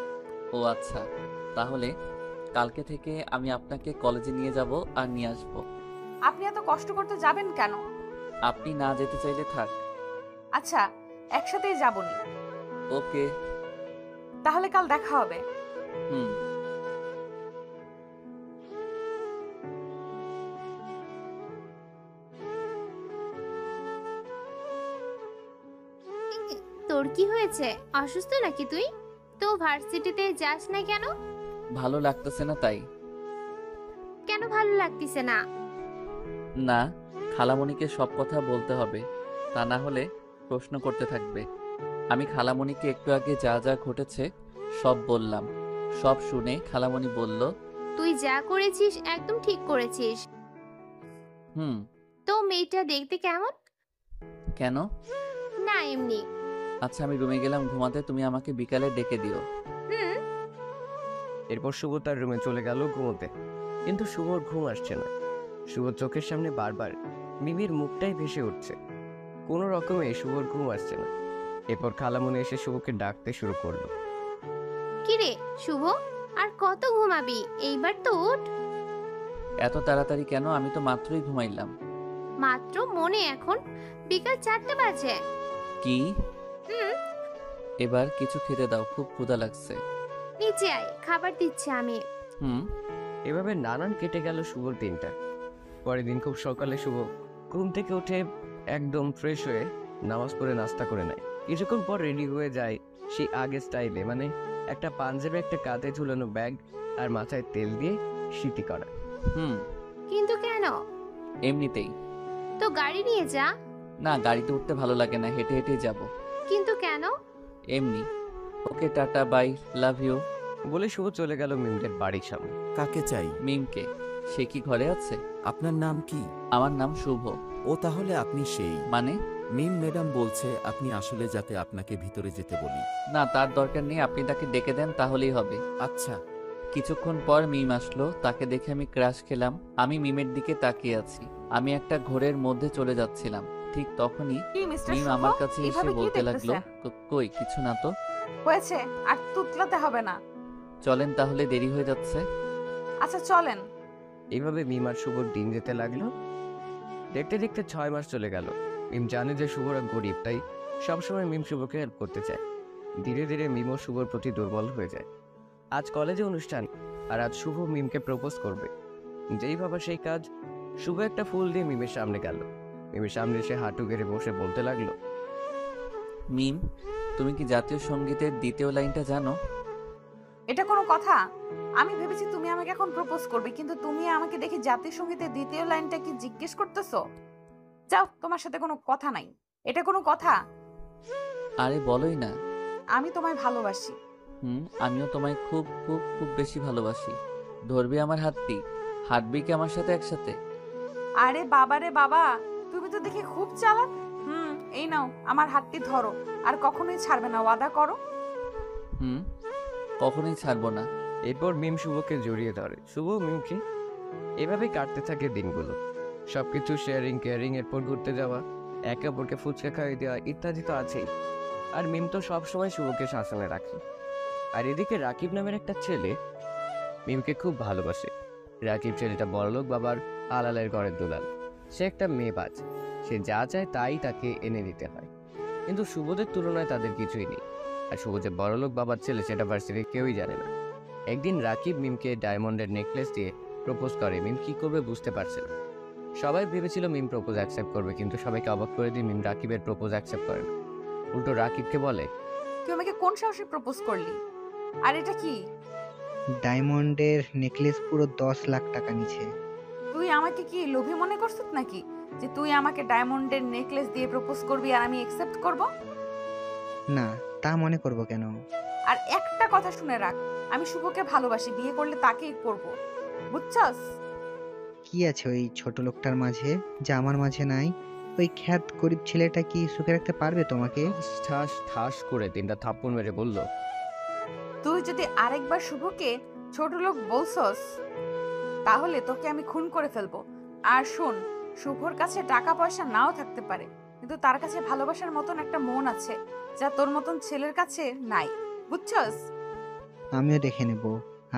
ও আচ্ছা, তাহলে কালকে থেকে আমি আপনাকে কলেজে নিয়ে যাব আর নিয়ে আসব। আপনি এত কষ্ট করতে যাবেন কেন? আপনি না যেতে চাইলে থাক। আচ্ছা, একসাথেই যাবনি। ওকে, তাহলে কাল দেখা হবে। তোর কি হয়েছে? অসুস্থ নাকি তুই? তো ভার্সিটিতে যাস না কেন? ভালো লাগতেছে না তাই। কেন ভালো লাগতেছে না? না, খালামণিকে সব কথা বলতে হবে, তা না হলে প্রশ্ন করতে থাকবে। আমি খালামণিকে একটু আগে যা যা ঘটেছে সব বললাম। সব শুনে খালামণি বলল, তুই যা করেছিস একদম ঠিক করেছিস। তো মেয়েটা দেখতে কেমন? কেন? না এমনি। আচ্ছা, আমি রুমে গেলাম ঘুমাতে, তুমি আমাকে বিকালে ডেকে দিও। এরপর শুভ তার রুমে চলে গেল ঘুমোতে, কিন্তু শুভর ঘুম আসছে না। শুভর চোখের সামনে বারবার মিমির মুখটাই ভেসে উঠছে। কোনো রকমে শুভর ঘুম আসছে না। এরপর খালামণি এসে শুভকে ডাকতে শুরু করলো। কিরে শুভ, আর কত ঘুমাবি? এইবার তো উঠ। এত তাড়াতাড়ি কেন? আমি তো মাত্রই ঘুমাইলাম। মাত্র মনে এখন বিকাল 4টা বাজে। কি? এবার কিছু খেতে দাও, খুব ক্ষুধা লাগছে। নিচে আয়, খাবার দিচ্ছি আমি। এভাবে নানান কেটে গেল শুভর দিনটা। পরের দিন খুব সকালে শুভ ঘুম থেকে উঠে একদম ফ্রেশ হয়ে নামাজ পড়ে নাস্তা করে নেয়। কিছুক্ষণ পর রেডি হয়ে যায় সেই আগের স্টাইলে, মানে একটা পাঞ্জাবি, একটা কাঁধে ঝুলানো ব্যাগ, আর মাথায় তেল দিয়ে সিটি করা। হুম, কিন্তু কেন? এমনিতেই। তো গাড়ি নিয়ে যা। না, গাড়িতে উঠতে ভালো লাগে না, হেঁটে হেঁটেই যাব। কিন্তু কেন? এমনি। ওকে, টাটা, বাই, লাভ ইউ। বলে শুভ চলে গেল মিমদের বাড়ির সামনে। কাকে চাই? মিমকে। সে কি ঘরে আছে? আপনার নাম কি? আমার নাম শুভ। ও তাহলে আপনি সেই? মানে? মিম ম্যাডাম বলছে আপনি আসলে যাতে আপনাকে ভিতরে যেতে বলি। না, তার দরকার নেই, আপনি তাকে ডেকে দেন তাহলেই হবে। আচ্ছা। কিছুক্ষণ পর মিম আসলো, তাকে দেখে আমি ক্রাশ খেলাম। আমি মিমের দিকে তাকিয়ে আছি। আমি একটা ঘোরের মধ্যে চলে যাচ্ছিলাম, ঠিক তখনই কি মিস্টার মিম শুভ, আমার কাছে এসে এভাবে কি বলতে লাগলো, দেখতেছেন? কই কিছু না তো। হয়েছে, আর তুতলাতে হবে না। চলেন তাহলে, দেরি হয়ে যাচ্ছে। আচ্ছা চলেন। এইভাবে মিম আর শুভর দিন যেতে লাগলো। দেখতে দেখতে 6 মাস চলে গেল। মিম জানে যে শুভরা গরিব, তাই সবসময় মিম শুভকে হেল্প করতে চায়। ধীরে ধীরে মিমও শুভর প্রতি দুর্বল হয়ে যায়। আজ কলেজে অনুষ্ঠান, আর আজ শুভ মিমকে প্রপোজ করবে। যেই ভাবা সেই কাজ। শুভ একটা ফুল দিয়ে মিমের সামনে গেল। মিমের সামনে এসে হাঁটু গেড়ে বসে বলতে লাগলো, মিম, তুমি কি জাতীয় সঙ্গীতের দ্বিতীয় লাইনটা জানো? এটা কোনো কথা? আমি ভেবেছি তুমি আমাকে এখন প্রপোজ করবে, কিন্তু তুমি আমাকে দেখে জাতীয় সঙ্গীতের দ্বিতীয় লাইনটা কি জিজ্ঞেস করতেছো? যাও, তোমার সাথে কোনো কথা নাই। এটা কোনো কথা? আরে বলোই না। আমি তোমায় ভালোবাসি। আমিও তোমায় খুব খুব খুব বেশি ভালোবাসি। ধরবি আমার হাতটি? হাঁটবি কি আমার সাথে একসাথে? আরে বাবা রে বাবা, তুমি তো দেখি খুব চালাক। এই নাও, আমার হাতটি ধরো, আর কখনোই ছাড়বে না, ওয়াদা করো। কখনোই ছাড়বো না। এরপর মিম শুভকে জড়িয়ে ধরে, শুভ মিমকে। এভাবেই কাটতে থাকে দিনগুলো। সবকিছু শেয়ারিং কেয়ারিং, এরপর ঘুরতে যাওয়া, একে অপরকে ফুচকা খাইয়ে দেওয়া ইত্যাদি তো আছেই। আর মিম তো সবসময় শুভকে শাসনে রাখে। আর এদিকে রাকিব নামের একটা ছেলে মিমকে খুব ভালোবাসে। রাকিব ছেলেটা বড়লোক বাবার আলালের ঘরের দুলাল। সে একটা মেয়েবাজ। সে যা চায় তাই তাকে এনে দিতে হয়। কিন্তু শুভদের তুলনায় তাদের কিছুই নেই। আর শুভ যে বড়লোক বাবার ছেলে সেটা ভার্সিটির কেউই জানে না। একদিন রাকিব মিমকে ডায়মন্ডের নেকলেস দিয়ে প্রপোজ করে। মিম কি করবে বুঝতে পারছে না। সবাই ভেবেছিল মিম প্রপোজ অ্যাকসেপ্ট করবে, কিন্তু সবাইকে অবাক করে দিয়ে মিম রাকিবের প্রপোজ অ্যাকসেপ্ট করে না। উল্টো রাকিবকে বলে, তুই আমাকে কোন সাহসে প্রপোজ করলি? আর এটা কি? ডায়মন্ডের নেকলেস পুরো 10 লাখ টাকা নিছে। তুই আমাকে কি লোভী মনে করছিস নাকি, যে তুই আমাকে ডায়মন্ডের নেকলেস দিয়ে প্রপোজ করবি আর আমি অ্যাকসেপ্ট করব? না, তা মনে করব কেন? আর একটা কথা শুনে রাখ, আমি শুভকে ভালোবাসি, বিয়ে করলে তাকেই করব, বুঝছস? কি আছে ওই ছোট লোকটার মাঝে যা আমার মাঝে নাই? ওই খ্যাত গরিব ছেলেটা কি সুখে রাখতে পারবে তোমাকে? ঠাস ঠাস করে 3টা থাপ্পড় মেরে বলল, তুই যদি আরেকবার শুভকে ছোট লোক বলছস তাহলে তোকে আমি খুন করে ফেলবো। আর শোন, শুভর কাছে টাকা পয়সা নাও থাকতে পারে, কিন্তু তার কাছে ভালোবাসার মতন একটা মন আছে, যা তোর মতন ছেলের কাছে নাই, বুঝছস? আমিও দেখে নেব,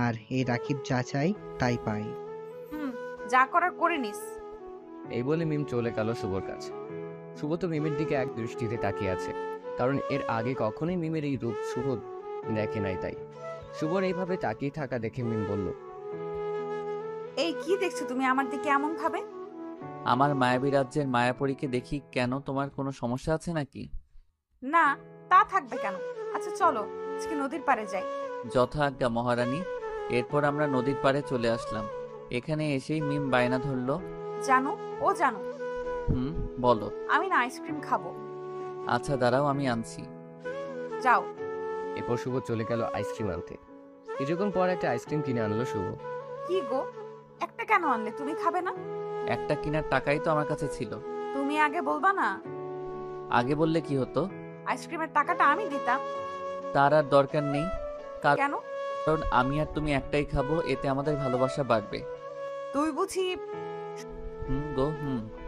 আর এই রাকিব যা চাই তাই পাই। যা করার করে নিস। এই বলে মিম চলে গেল শুভর কাছে। শুভ তো মিমের দিকে এক দৃষ্টিতে তাকিয়ে আছে, কারণ এর আগে কখনোই মিমের এই রূপ শুভ দেখে নাই। তাই শুভর এইভাবে তাকিয়ে থাকা দেখে মিম বলল, এই কি দেখছো তুমি আমার দিকে এমন ভাবে? আমার মায়াবী রাজ্যের মায়াপরীকে দেখি। কেন, তোমার কোনো সমস্যা আছে নাকি? না, তা থাকবে কেন। আচ্ছা চলো, আজকে নদীর পাড়ে যাই। যথা আজ্ঞা মহারানী। এরপর আমরা নদীর পাড়ে চলে আসলাম। এখানে এসেই মিম বায়না ধরলো, জানো ও জানো, বলো। আমি না আইসক্রিম খাবো। আচ্ছা দাঁড়াও, আমি আনছি। যাও। এরপর শুভ চলে গেল আইসক্রিম আনতে। কিছুক্ষণ পর একটা আইসক্রিম কিনে আনলো শুভ। কি গো, একটা কেন আনলে? তুমি খাবে না? একটা কেনার টাকাই তো আমার কাছে ছিল। তুমি আগে বলবা না? আগে বললে কি হতো? আইসক্রিমের টাকাটা আমি দিতাম। তার আর দরকার নেই। কেন? কারণ আমি আর তুমি একটাই খাবো, এতে আমাদের ভালোবাসা বাড়বে। তুই বুঝি?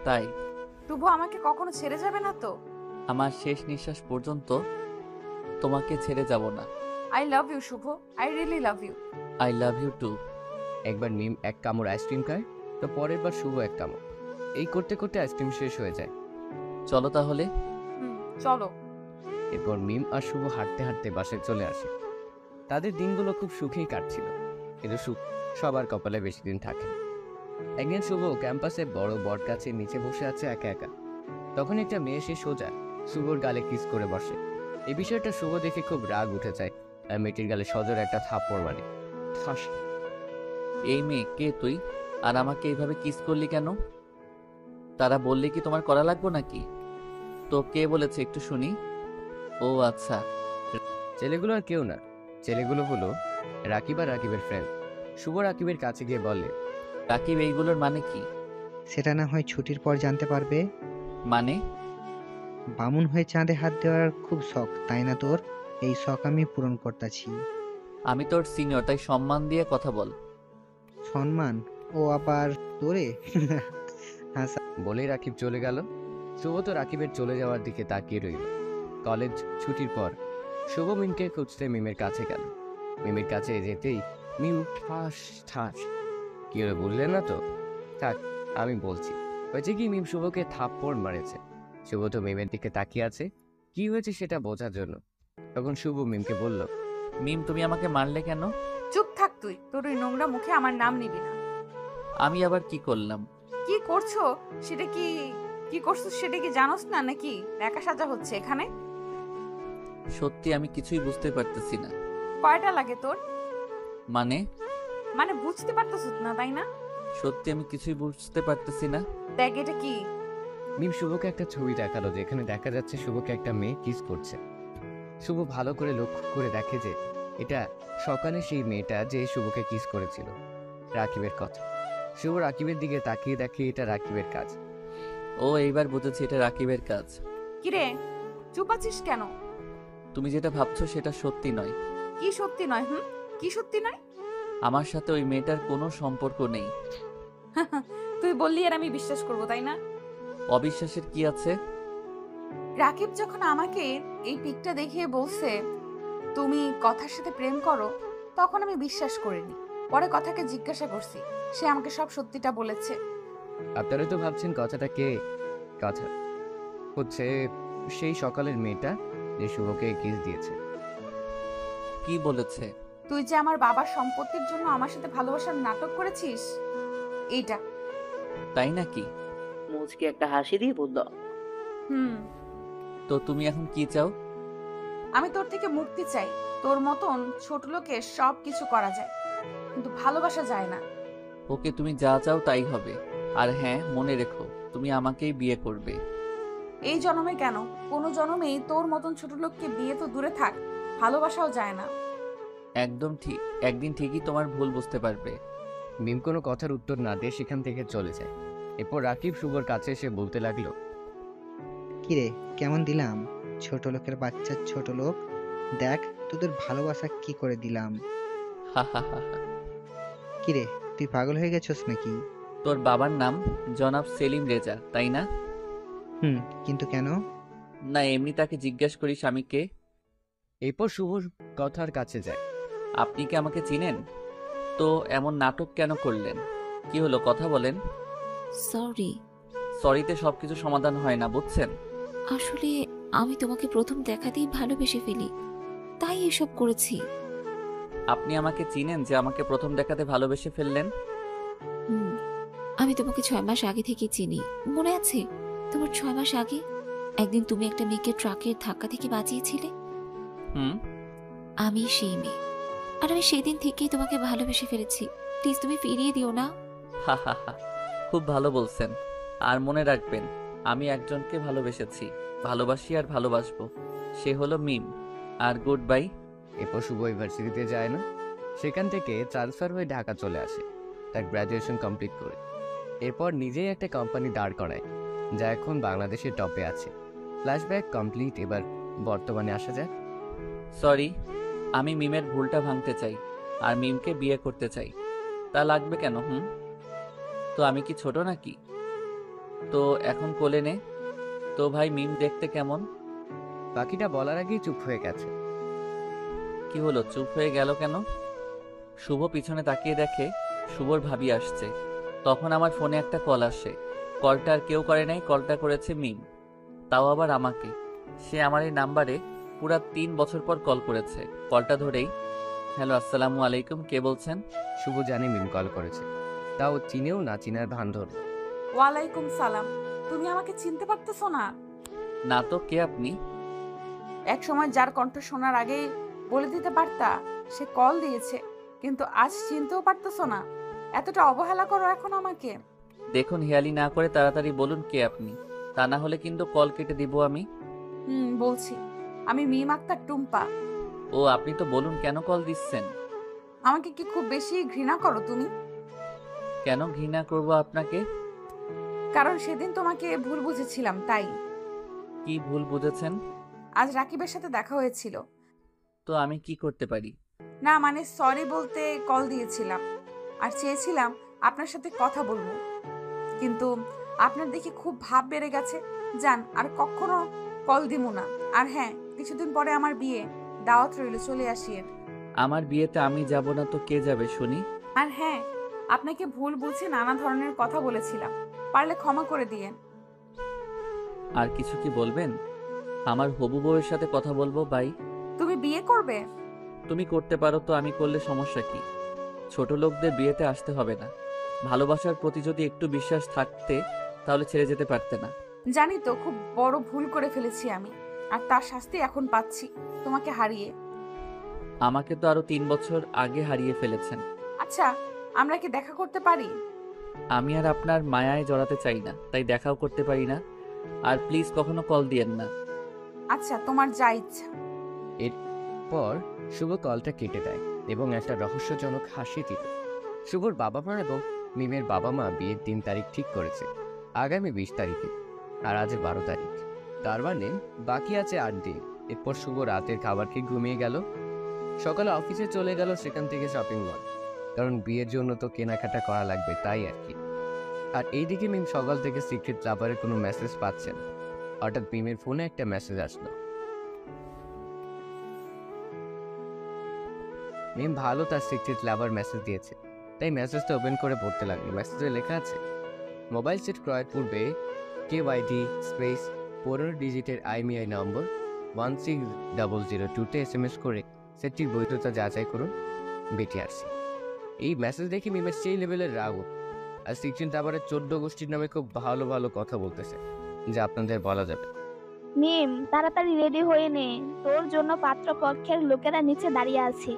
তাই। শুভ আমাকে কখনো ছেড়ে যাবে না তো? আমার শেষ নিঃশ্বাস পর্যন্ত তোমাকে ছেড়ে যাব না। I love you Shubho, I really love you. I love you too. একবার মিম এক কামড় আইসক্রিম খায়, তো পরের বার শুভ এক কামড়। এই করতে করতে আইসক্রিম শেষ হয়ে যায়। চলো তাহলে। চলো। এরপর মিম আর শুভ হাঁটতে হাঁটতে বাসায় চলে আসে। তাদের দিনগুলো খুব সুখেই কাটছিল, কিন্তু সুখ সবার কপালে বেশি দিন থাকে। একদিন শুভ ক্যাম্পাসে বড় বট গাছের নিচে বসে আছে একা একা। তখন একটা মেয়ে এসে সোজা শুভর গালে কিস করে বসে। এই বিষয়টা শুভ দেখে খুব রাগ উঠে যায়, আর মেয়েটির গালে সজোরে একটা থাপ্পড় মারে। ঠাস এই মেয়ে কে তুই? আর আমাকে এইভাবে কিস করলি কেন? তারা বললে কি তোমার করা লাগবে নাকি? তো কে বলেছে একটু শুনি। ও আচ্ছা। ছেলেগুলো আর কেউ না, ছেলেগুলো হলো রাকিব আর রাকিবের ফ্রেন্ড। শুভ রাকিবের কাছে গিয়ে বলে, রাকিব এইগুলোর মানে কি? সেটা না হয় ছুটির পর জানতে পারবে। মানে? বামুন হয়ে চাঁদে হাত দেওয়ার খুব শখ, তাই না তোর? এই শখ আমি পূরণ করতেছি। আমি তোর সিনিয়র, তাই সম্মান দিয়ে কথা বল। সম্মান? ও আবার তোরে? বলেই রাকিব চলে গেল। শুভ তো রাকিবের চলে যাওয়ার দিকে তাকিয়ে রইল। কলেজ ছুটির পর শুভ মিমকে খুঁজতে মিমের কাছে গেল। মিমের কাছে যেতেই মিম ঠাস ঠাস। কি হলো বুঝলেন না তো? থাক, আমি বলছি। হয়েছে কি, মিম শুভকে থাপ্পড় মারেছে। শুভ তো মিমের দিকে তাকিয়ে আছে কি হয়েছে সেটা বোঝার জন্য। তখন শুভ মিমকে বলল, মিম তুমি আমাকে মারলে কেন? চুপ থাক তুই, তোর ওই নোংরা মুখে আমার নাম নিবি না। আমি আবার কি করলাম? কি করছো সেটা কি করছো সেটা কি জানোস না নাকি? একা সাজা হচ্ছে এখানে। সত্যি আমি কিছুই বুঝতে পারতেছি না। কয়টা লাগে তোর? মানে বুঝতে পারতেছ না তাই না? সত্যি আমি কিছুই বুঝতে পারতেছি না। দেখ এটা কি। মিম শুভকে একটা ছবি দেখালো যেখানে দেখা যাচ্ছে শুভকে একটা মেয়ে কিস করছে। শুভ ভালো করে লক্ষ্য করে দেখে যে এটা সকালে সেই মেয়েটা যে শুভকে কিস করেছিল। রাকিবের কথা। শুভ রাকিবের দিকে তাকিয়ে দেখে এটা রাকিবের কাজ। ও এইবার বুঝেছি এটা রাকিবের কাজ। কিরে চুপ আছিস কেন? তুমি যেটা ভাবছো সেটা সত্যি নয়। কি সত্যি নয়? কি সত্যি নয়? আমার সাথে ওই মেয়েটার কোনো সম্পর্ক নেই। তুই বললি আর আমি বিশ্বাস করব তাই না? অবিশ্বাসের কি আছে? রাকিব যখন আমাকে এই পিকটা দেখিয়ে বলছে তুমি কথার সাথে প্রেম করো, তখন আমি বিশ্বাস করিনি। পরে কথাকে জিজ্ঞাসা করছি, সে আমাকে সব সত্যিটা বলেছে। আপনারা তো ভাবছেন কথাটা কে? কথা হচ্ছে সেই সকালের মেয়েটা যে শুভকে কিস দিয়েছে। কি বলেছে? তুই যে আমার বাবার সম্পত্তির জন্য আমার সাথে ভালোবাসার নাটক করেছিস, এইটা। তাই নাকি? মুচকি একটা হাসি দিয়ে বলল, তো তুমি এখন কি চাও? আমি তোর থেকে মুক্তি চাই। তোর মতন ছোট লোকের সব কিছু করা যায়, কিন্তু ভালোবাসা যায় না। ওকে, তুমি যা চাও তাই হবে। আর হ্যাঁ, মনে রেখো তুমি আমাকেই বিয়ে করবে। এই জন্মে কেন, কোনো জন্মেই তোর মতন ছোট লোককে বিয়ে তো দূরে থাক, ভালোবাসাও যায় না। একদম ঠিক, একদিন ঠিকই তোমার ভুল বুঝতে পারবে। মিম কোনো কথার উত্তর না দিয়ে সেখান থেকে চলে যায়। এরপর রাকিব শুভর কাছে এসে বলতে লাগলো, কিরে কেমন দিলাম? ছোট লোকের বাচ্চা ছোট লোক, দেখ তোদের ভালোবাসা কি করে দিলাম। কিরে তুই পাগল হয়ে গেছস নাকি? তোর বাবার নাম জনাব সেলিম রেজা, তাই না? কিন্তু কেন? না, এমনি তাকে জিজ্ঞেস করি স্বামীকে। এরপর শুভর কথার কাছে যায়। আপনি কি আমাকে চিনেন? তো এমন নাটক কেন করলেন? কি হলো, কথা বলেন। সরি। সরিতে সবকিছু সমাধান হয় না, বুঝছেন? আসলে আমি তোমাকে প্রথম দেখাতেই ভালোবেসে ফেলি, তাই এসব করেছি। আপনি আমাকে চিনেন যে আমাকে প্রথম দেখাতে ভালোবেসে ফেললেন? আমি তোমাকে 6 মাস আগে থেকে চিনি, মনে আছে? তোমার 6 মাস আগে একদিন তুমি একটা মেয়েকে ট্রাকের ধাক্কা থেকে বাঁচিয়েছিলে। আমি সেই মেয়ে, আর আমি সেই দিন থেকেই তোমাকে ভালোবেসে ফেলেছি। প্লিজ তুমি ফিরিয়ে দিও না। খুব ভালো বলছেন। আর মনে রাখবেন, আমি একজনকে ভালোবেসেছি, ভালোবাসি আর ভালোবাসবো। সে হলো মিম। আর গুড বাই। এরপর শুভ ইউনিভার্সিটিতে যায় না, সেখান থেকে ট্রান্সফার হয়ে ঢাকা চলে আসে তার গ্র্যাজুয়েশন কমপ্লিট করে। এরপর নিজেই একটা কোম্পানি দাঁড় করায় যা এখন বাংলাদেশের টপে আছে। Flashback complete. এবার বর্তমানে আসা যায়। সরি, আমি মিমের ভুলটা ভাঙতে চাই আর মিমকে বিয়ে করতে চাই। তা লাগবে কেন? তো আমি কি ছোট নাকি? তো এখন কোলে নে। তো ভাই, মিম দেখতে কেমন? বাকিটা বলার আগেই চুপ হয়ে গেছে। কি হলো, চুপ হয়ে গেল কেন? শুভ পিছনে তাকিয়ে দেখে শুভর ভাবি আসছে। তখন আমার ফোনে একটা কল আসে। কলটা আর কেউ করে নাই, কলটা করেছে মিম, তাও আবার আমাকে। সে আমার এই নাম্বারে পুরা 3 বছর পর কল করেছে। কলটা ধরেই, হ্যালো আসসালামু আলাইকুম, কে বলছেন? শুভ জানে মিম কল করেছে, তাও চিনেও না চিনার ভান ধর। ওয়ালাইকুম সালাম। তুমি আমাকে চিনতে পারতেছো না? না তো, কে আপনি? এক সময় যার কণ্ঠ শোনার আগেই বলে দিতে পারতা সে কল দিয়েছে, কিন্তু আজ চিনতেও পারতেছো না। এতটা অবহেলা করো এখন আমাকে? দেখুন, হেয়ালি না করে তাড়াতাড়ি বলুন কে আপনি, তা না হলে কিন্তু কল কেটে দিব আমি। বলছি, আমি মিম আক্তার টুম্পা। ও, আপনি তো বলুন কেন কল দিচ্ছেন? আমাকে কি খুব বেশি ঘৃণা করো তুমি? কেন ঘৃণা করব আপনাকে? কারণ সেদিন তোমাকে ভুল বুঝেছিলাম, তাই। কি ভুল বুঝেছেন? আজ রাকিবের সাথে দেখা হয়েছিল। তো আমি কি করতে পারি? না মানে সরি বলতে কল দিয়েছিলাম, আর চেয়েছিলাম আপনার সাথে কথা বলবো, কিন্তু আপনার দেখে খুব ভাব বেড়ে গেছে। যান, আর কখনো কল দিমু না। আর হ্যাঁ, কিছুদিন পরে আমার বিয়ে, দাওয়াত রইল, চলে আসিয়েন। আমার বিয়েতে আমি যাব না তো কে যাবে শুনি? আর হ্যাঁ, আপনাকে ভুল বুঝে নানা ধরনের কথা বলেছিলাম, পারলে ক্ষমা করে দিয়েন। আর কিছু কি বলবেন? আমার হবু বউয়ের সাথে কথা বলবো। বাই। তুমি বিয়ে করবে? তুমি করতে পারো তো, আমি করলে সমস্যা কি? ছোট লোকদের বিয়েতে আসতে হবে না। ভালোবাসার প্রতি যদি একটু বিশ্বাস থাকতে তাহলে ছেড়ে যেতে পারতে না। জানি তো, খুব বড় ভুল করে ফেলেছি আমি, আর তার শাস্তি এখন পাচ্ছি তোমাকে হারিয়ে। আমাকে তো আরো 3 বছর আগে হারিয়ে ফেলেছেন। আচ্ছা, আমরা কি দেখা করতে পারি? আমি আর আপনার মায়ায় জড়াতে চাই না, তাই দেখাও করতে পারি না। আর প্লিজ কখনো কল দিয়েন না। আচ্ছা, তোমার যা ইচ্ছা। এরপর শুভ কলটা কেটে দেয় এবং একটা রহস্যজনক হাসি দিল। শুভর বাবা মা এবং মিমের বাবা মা বিয়ের দিন তারিখ ঠিক করেছে আগামী 20 তারিখে, আর আজ 12 তারিখ। তার মানে বাকি আছে 8 দিন। এরপর শুভ রাতের খাবার খেয়ে ঘুমিয়ে গেল। সকালে অফিসে চলে গেল, সেখান থেকে শপিং মল, কারণ বিয়ের জন্য তো কেনাকাটা করা লাগবে, তাই আর কি। আর এইদিকে মিম সকাল থেকে সিক্রেট লাভারের কোনো মেসেজ পাচ্ছে না। হঠাৎ মিমের ফোনে একটা মেসেজ আসলো। মিম ভালো তার সিক্রেট লাভার মেসেজ দিয়েছে, তাই মেসেজটা ওপেন করে পড়তে লাগলো। মেসেজে লেখা আছে, মোবাইল সেট ক্রয়ের পূর্বে KYD স্পেস 15 ডিজিটের IMEI নম্বর 160002-তে SMS করে সেটটির বৈধতা যাচাই করুন, BTRC। এই মেসেজ দেখে মিমের সেই লেভেলের রাগ উঠল। আর সিক্রেট লাভারের 14 গোষ্ঠীর নামে খুব ভালো ভালো কথা বলতেছে, যা আপনাদের বলা যাবে। মিম, তাড়াতাড়ি রেডি হয়ে নে, তোর জন্য পাত্রপক্ষের লোকেরা নিচে দাঁড়িয়ে আছে।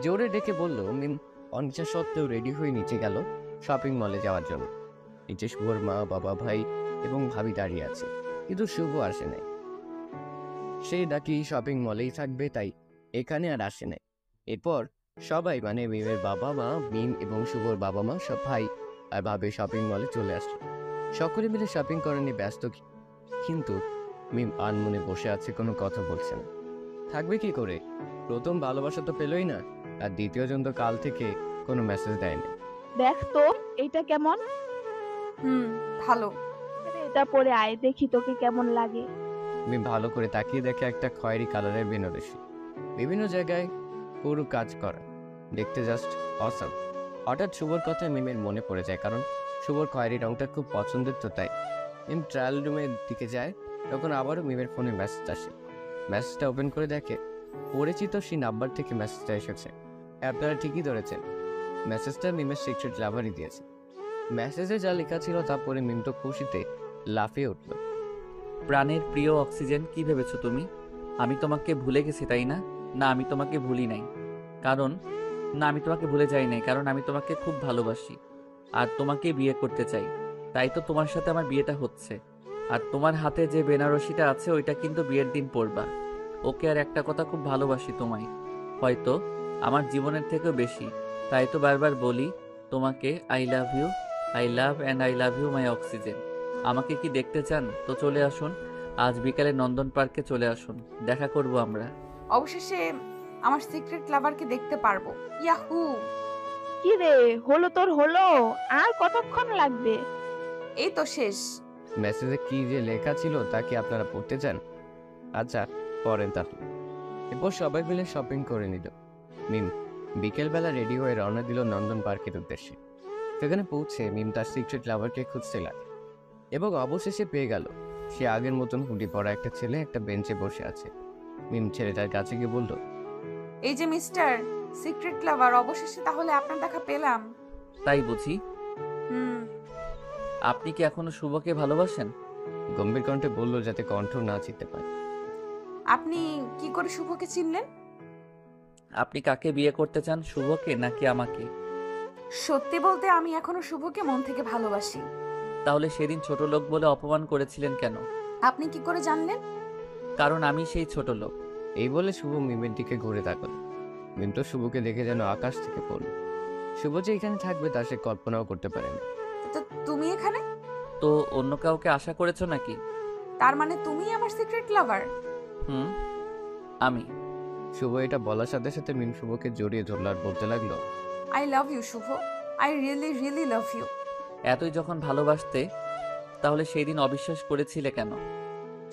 জোরে ডেকে বলল মিম অনিচ্ছা সত্ত্বেও রেডি হয়ে নিচে গেল শপিং মলে যাওয়ার জন্য। নিচে শুভর মা, বাবা, ভাই এবং ভাবি দাঁড়িয়ে আছে, কিন্তু শুভ আসে নাই। সে নাকি শপিং মলেই থাকবে, তাই এখানে আর আসে নাই। এরপর সবাই মানে মিমের বাবা মা, মিম এবং শুভর বাবা মা, সব ভাই আর ভাবে শপিং মলে চলে আসলো। সকলে মিলে শপিং করা নিয়ে ব্যস্ত, কিন্তু মিম আনমনে বসে আছে, কোনো কথা বলছে না। থাকবে কি করে? প্রথম ভালোবাসা তো পেলই না, আর দ্বিতীয় জন তো কাল থেকে কোনো মেসেজ দেয়নি। দেখ তো এইটা কেমন। ভালো। এটা পরে আয়, দেখি তোকে কেমন লাগে। মিম ভালো করে তাকিয়ে দেখে একটা খয়েরি কালারের বেনারসি, বিভিন্ন জায়গায় পুরো কাজ করা, দেখতে জাস্ট অসাম। হঠাৎ শুভর কথা মিমের মনে পড়ে যায়, কারণ শুভর খয়েরি রংটা খুব পছন্দের, তো তাই মিম ট্রায়াল রুমের দিকে যায়। তখন আবারও মিমের ফোনে মেসেজ আসে। মেসেজটা ওপেন করে দেখে পরিচিত সেই নাম্বার থেকে মেসেজটা এসেছে। আপনারা ঠিকই ধরেছেন, মেসেজটা মিমের সিক্রেট লাভারই দিয়েছে। মেসেজে যা লেখা ছিল তা পরে মিম তো খুশিতে লাফিয়ে উঠল। প্রাণের প্রিয় অক্সিজেন, কি ভেবেছো তুমি? আমি তোমাকে ভুলে গেছি তাই না? না, আমি তোমাকে ভুলি নাই, কারণ আমি তোমাকে ভুলে যাই নাই, কারণ আমি তোমাকে খুব ভালোবাসি আর তোমাকে বিয়ে করতে চাই। তাই তো তোমার সাথে আমার বিয়েটা হচ্ছে। আর তোমার হাতে যে বেনারসিটা আছে ওইটা কিন্তু বিয়ের দিন পরবা। ওকে, আর একটা কথা, খুব ভালোবাসি তোমায়, হয়তো আমার জীবনের থেকেও বেশি। তাই তো বারবার বলি তোমাকে, I love you, I love and I love you my oxygen. আমাকে কি দেখতে চান? তো চলে আসুন, আজ বিকালে নন্দন পার্কে চলে আসুন, দেখা করব আমরা। অবশেষে আমার সিক্রেট লাভারকে দেখতে পারবো। ইয়াহু! কি রে, হলো তোর হলো? আর কতক্ষণ লাগবে? এই তো শেষ। মেসেজে কি যে লেখা ছিল তা কি আপনারা পড়তে চান? আচ্ছা, পড়েন তাহলে। এরপর সবাই মিলে শপিং করে নিল। মিম বিকেলবেলা রেডি হয়ে রওনা দিল নন্দন পার্কের উদ্দেশ্যে। সেখানে পৌঁছে মিম তার সিক্রেট লাভারকে খুঁজতে লাগে এবং অবশেষে পেয়ে গেল। সে আগের মতন হুডি পরা একটা ছেলে একটা বেঞ্চে বসে আছে। মিম ছেলেটার কাছে গিয়ে বলল, এই যে মিস্টার সিক্রেট লাভার, অবশেষে তাহলে আপনার দেখা পেলাম। তাই বুঝি? আপনি কি এখনো শুভকে ভালোবাসেন? গম্ভীর কণ্ঠে বলল, যাতে কণ্ঠ না চিনতে পারে। আপনি কি করে শুভকে চিনলেন? আপনি কাকে বিয়ে করতে চান, শুভকে নাকি আমাকে? সত্যি বলতে আমি এখনো শুভকে মন থেকে ভালোবাসি। তাহলে সেদিন ছোট লোক বলে অপমান করেছিলেন কেন? আপনি কি করে জানলেন? কারণ আমি সেই ছোট লোক। এই বলে শুভ মিমের দিকে ঘুরে তাকাল। মিম তো শুভকে দেখে যেন আকাশ থেকে পড়ল। শুভ যে এখানে থাকবে তা সে কল্পনাও করতে পারেনি। তো তুমি এখানে? তো অন্য কাউকে আশা করেছো নাকি? তার মানে তুমি আমার সিক্রেট লাভার? হুম, আমি। শুভ এটা বলার সাথে সাথে মিম শুভকে জড়িয়ে ধরল আর বলতে লাগলো, I love you Shubho, I really really love you. এতই যখন ভালোবাসতে তাহলে সেই দিন অবিশ্বাস করেছিলে কেন?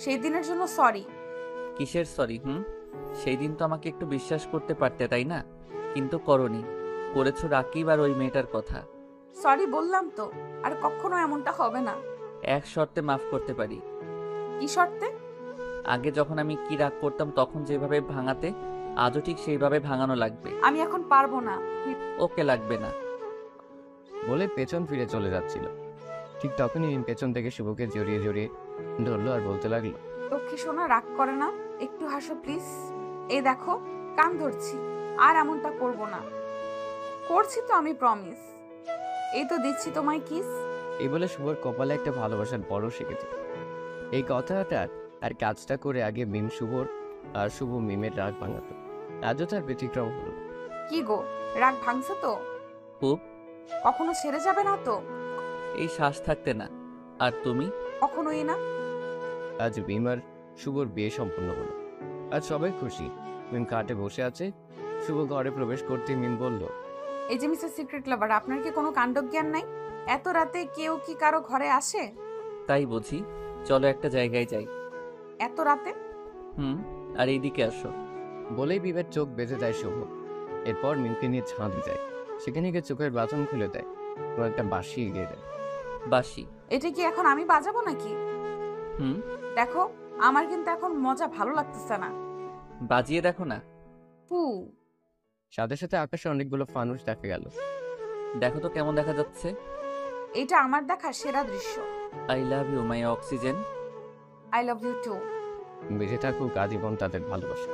সেই দিনের জন্য সরি। কিসের সরি? সেই দিন তো আমাকে একটু বিশ্বাস করতে পারতে, তাই না? কিন্তু করনি, করেছো রাকিব আর ওই মেয়েটার কথা। সরি বললাম তো, আর কখনো এমনটা হবে না। এক শর্তে মাফ করতে পারি। কি শর্তে? আগে যখন আমি কি রাগ করতাম তখন যেভাবে ভাঙাতে, আজও ঠিক সেইভাবে ভাঙানো লাগবে। আমি এখন পারবো না। ওকে, লাগবে না। বলে পেছন ফিরে চলে যাচ্ছিল। ঠিক তখনই মিম পেছন থেকে শুভকে জড়িয়ে জড়িয়ে ধরলো আর বলতে লাগলো, লক্ষ্মী সোনা রাগ করে না, একটু হাসো প্লিজ। এই দেখো কান ধরছি, আর এমনটা করব না। করছি তো আমি, প্রমিস। এই তো দিচ্ছি তোমায় কিস। এই বলে শুভর কপালে একটা ভালোবাসার বড় শিখেছে। এই কথাটা আর কাজটা করে আগে মিম শুভর আর শুভ মিমের রাগ ভাঙাতো। আজও তার ব্যতিক্রম হলো। কি গো, রাগ ভাঙছে তো? খুব। কখনো ছেড়ে যাবে না তো? এই শ্বাস থাকতে না। আর তুমি? কখনোই না। আজ মিম আর শুভর বিয়ে সম্পন্ন হলো। আজ সবাই খুশি। মিম খাটে বসে আছে। শুভ ঘরে প্রবেশ করতে মিম বলল, এই যে মিস্টার সিক্রেট লাভার, আপনার কি কোনো কাণ্ডজ্ঞান নাই? এত রাতে কেউ কি কারো ঘরে আসে? তাই বুঝি। চলো একটা জায়গায় যাই। এত রাতে? আর এইদিকে আসো। বলেই মিমের চোখ বেঁধে দেয় শুভ। এরপর মিমকে নিয়ে ছাদে যায়। সেখানে গিয়ে চোখের বাঁধন খুলে দেয় এবং একটা বাঁশি এগিয়ে দেয়। বাঁশি? এটা কি এখন আমি বাজাবো নাকি? দেখো, আমার কিন্তু এখন মজা ভালো লাগতেছে না। বাজিয়ে দেখো না। পু। সাথে সাথে আকাশে অনেকগুলো ফানুস দেখা গেল। দেখো তো কেমন দেখা যাচ্ছে। এটা আমার দেখা সেরা দৃশ্য। I love you my oxygen. I love you too. বেঁচে থাকুক আজীবন তাদের ভালোবাসা।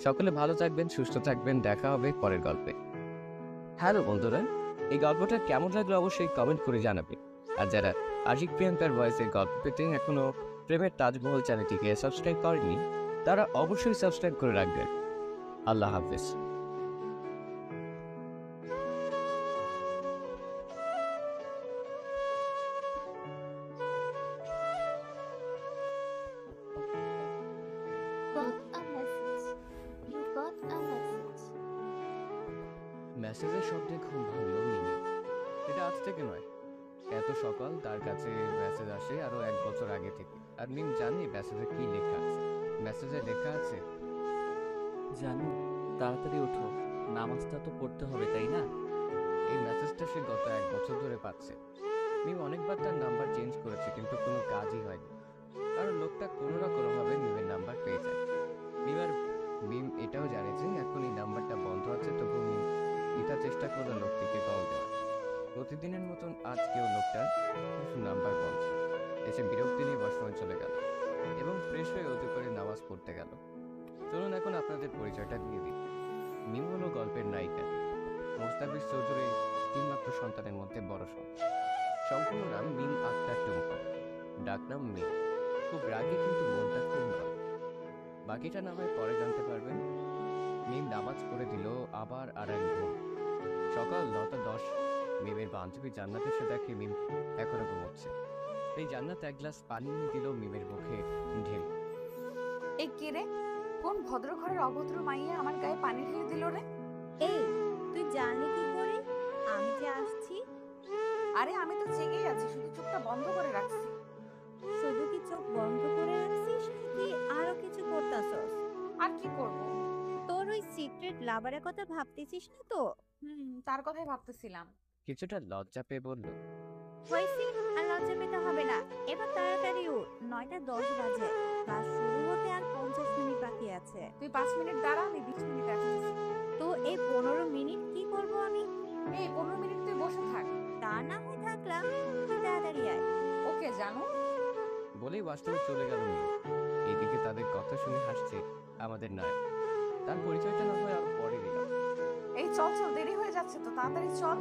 সকলে ভালো থাকবেন, সুস্থ থাকবেন। দেখা হবে পরের গল্পে। হ্যালো বন্ধুরা, এই গল্পটা কেমন লাগলো অবশ্যই কমেন্ট করে জানাবে। আর যারা আশিক প্রিয়াঙ্কার ভয়েসের গল্প পেতে এখনো প্রেমের তাজমহল চ্যানেলটিকে সাবস্ক্রাইব করেনি, তারা অবশ্যই সাবস্ক্রাইব করে রাখবেন। আল্লাহ হাফেজ। মেসেজের শব্দে ঘুম ভাঙলো মিমি। এটা আজ থেকে নয়, এত সকাল তার কাছে মেসেজ আসে আরো 1 বছর আগে থেকে। আর মিম জানি মেসেজে কি লেখা আছে। মেসেজে লেখা আছে, জানো তাড়াতাড়ি ওঠো, নামাজটা তো পড়তে হবে, তাই না? এই মেসেজটা সে গত 1 বছর ধরে পাচ্ছে। মিম অনেকবার তার নাম্বার চেঞ্জ করেছে কিন্তু কোনো কাজই হয়নি। কারণ লোকটা কোনো না কোনোভাবে মিমের নাম্বার পেয়ে যায়। মিম এটাও জানে যে এখন এই নাম্বারটা বন্ধ আছে, তবু মিম এটা চেষ্টা করলো লোকটিকে কল দেওয়ার। প্রতিদিনের মতন আজকেও লোকটা নাম্বার বন্ধ। এসে বিরক্তি নিয়ে ওয়াশরুমে চলে গেল এবং ফ্রেশ হয়ে উজু করে নামাজ পড়তে গেল। চলুন এখন আপনাদের পরিচয়টা দিয়ে দিই। মিম হলো গল্পের নায়িকা। মোস্তাফিজ চৌধুরী 3 মাত্র সন্তানের মধ্যে বড় সন্তান। সম্পূর্ণ নাম মিম আক্তার টুম্পা, ডাকনাম মিম। খুব রাগী কিন্তু মনটা খুব ভালো। বাকিটা না হয় পরে জানতে পারবেন। মিম নামাজ পড়ে দিল আবার আর এক ঘুম। সকাল 9:10। মিমের বান্ধবী জান্নাত এসে দেখে মিম এখনো ঘুমোচ্ছে। এই জান্নাত 1 গ্লাস পানি এনে দিল মিমের মুখে ঢেলে। এই কে রে? কোন ভদ্র ঘরের অভদ্র মাইয়া আমার গায়ে পানি ঢেলে দিল রে? এই তুই জানলি কি করে আমি যে আসছি? আরে আমি তো জেগেই আছি, শুধু চোখটা বন্ধ করে রাখছি। শুধু কি চোখ বন্ধ করে রাখছিস নাকি আরো কিছু করতাছস? আর কি করব? তোর ওই সিক্রেট লাভারের কথা ভাবতেছিস না তো? তার কথাই ভাবতেছিলাম। কিছুটা লজ্জা পেয়ে বলল, হয়েছে, আর লজ্জা পেতে হবে না। এবার তাড়াতাড়ি উঠ, 9:10 বাজে। ক্লাস শুরু হতে আর 50 মিনিট বাকি আছে। তুই 5 মিনিট দাঁড়া, আমি 20 মিনিট আসতেছি। তো এই 15 মিনিট কি করব আমি? এই 15 মিনিট তুই বসে থাক। তা না হয় থাকলাম, তুই তাড়াতাড়ি আয়। ওকে জানো। বলেই ওয়াশরুমে চলে গেল মিম। এইদিকে তাদের কথা শুনে হাসছে আমাদের নায়ক। তার পরিচয়টা না হয় আরো পরে দিলাম। এই চল চল, দেরি হয়ে যাচ্ছে তো, তাড়াতাড়ি চল।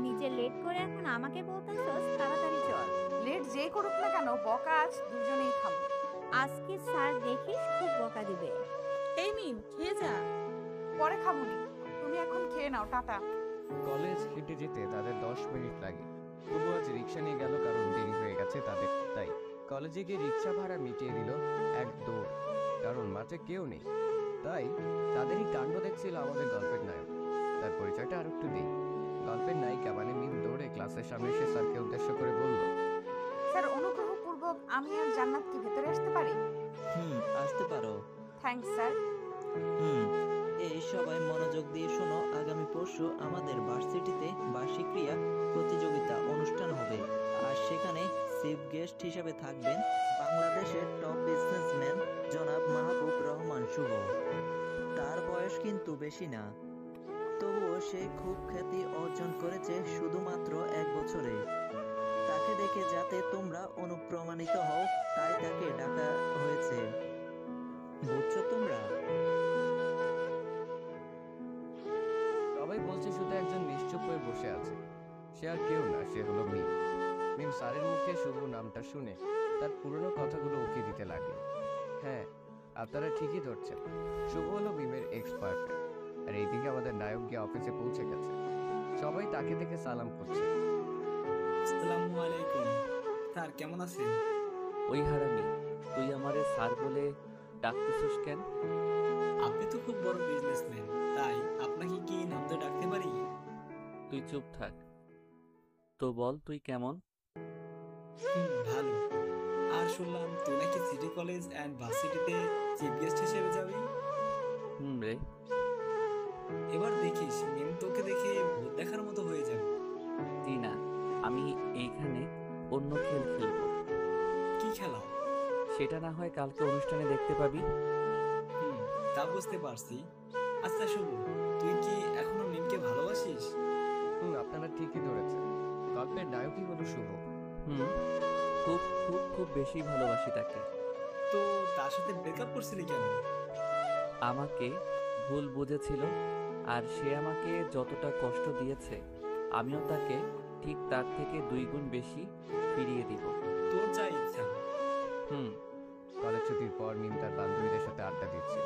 নিজে লেট করে এখন আমাকে বলতেছস তাড়াতাড়ি চল। লেট যেই করুক না কেন, বকা আজ দুজনেই খাবো। আজকে স্যার দেখিস খুব বকা দিবে। এই মিম, খেয়ে যা। পরে খাবনি, তুমি এখন খেয়ে নাও, টাটা। কলেজ হেঁটে যেতে তাদের 10 মিনিট লাগে। তবু আজ রিক্সা নিয়ে গেল কারণ দেরি হয়ে গেছে তাদের। তাই কলেজে গিয়ে রিক্সা ভাড়া মিটিয়ে দিল এক দৌড়, কারণ মাঠে কেউ নেই। তাই তাদেরই কাণ্ড দেখছিল আমাদের গল্পের নায়ক। তার পরিচয়টা আর একটু দিই। গল্পের নায়িকা মানে মিম দৌড়ে ক্লাসের সামনে এসে স্যারকে উদ্দেশ্য করে বলল, স্যার অনুগ্রহপূর্বক আমি আর জান্নাত কি ভেতরে আসতে পারি? আসতে পারো। Thanks sir. এই সবাই মনোযোগ দিয়ে শোনো, আগামী পরশু আমাদের ভার্সিটিতে বার্ষিক ক্রীড়া প্রতিযোগিতা অনুষ্ঠান হবে। আর সেখানে চিফ গেস্ট হিসেবে থাকবেন বাংলাদেশের টপ বিজনেসম্যান জনাব মাহবুব রহমান শুভ। তার বয়স কিন্তু বেশি না, তবুও সে খুব খ্যাতি অর্জন করেছে শুধুমাত্র 1 বছরে। তাকে দেখে যাতে তোমরা অনুপ্রাণিত হও, তাই তাকে ডাকা হয়েছে। বুঝছো তোমরা? সবাই বলছে শুধু একজন নিশ্চুপ হয়ে বসে আছে। সে আর কেউ না, সে হলো মিম। মিম স্যারের মুখে শুভ নামটা শুনে তার পুরনো কথাগুলো উকি দিতে লাগলো। হ্যাঁ, আপনারা ঠিকই ধরছেন, শুভ হলো মিমের এক্স বয়ফ্রেন্ড। আর এইদিকে আমাদের নায়ক গিয়ে অফিসে পৌঁছে গেছে। সবাই তাকে দেখে সালাম করছে। আসসালামু আলাইকুম স্যার, কেমন আছেন? ওই হারামি, তুই আমারে স্যার বলে ডাকতেছিস কেন? আপনি তো খুব বড় বিজনেসম্যান, তাই আপনাকে কি নাম ধরে ডাকতে পারি? তুই চুপ থাক। তো বল, তুই কেমন? ভালো। আর শুনলাম তুই নাকি সিটি কলেজ অ্যান্ড ভার্সিটিতে চিফ গেস্ট হিসেবে যাবি। রে, এবার দেখিস মেম তোকে দেখে ভূত দেখার মতো হয়ে যাবে। না, আমি এইখানে অন্য খেল খেলবো। কি খেলা? সেটা না হয় কালকে অনুষ্ঠানে দেখতে পাবি। তা বুঝতে পারছি। আচ্ছা শুভ, তুই কি এখনো মিমকে ভালোবাসিস? আপনারা ঠিকই ধরেছেন, গল্পের নায়কই হলো শুভ। খুব খুব খুব বেশি ভালোবাসি তাকে। তো তার সাথে ব্রেকআপ করছিলি কেন? আমাকে ভুল বুঝেছিল, আর সে আমাকে যতটা কষ্ট দিয়েছে আমিও তাকে ঠিক তার থেকে 2 গুণ বেশি ফিরিয়ে দিব। তোর যা ইচ্ছা। কলেজ ছুটির পর মিম তার বান্ধবীদের সাথে আড্ডা দিচ্ছিল।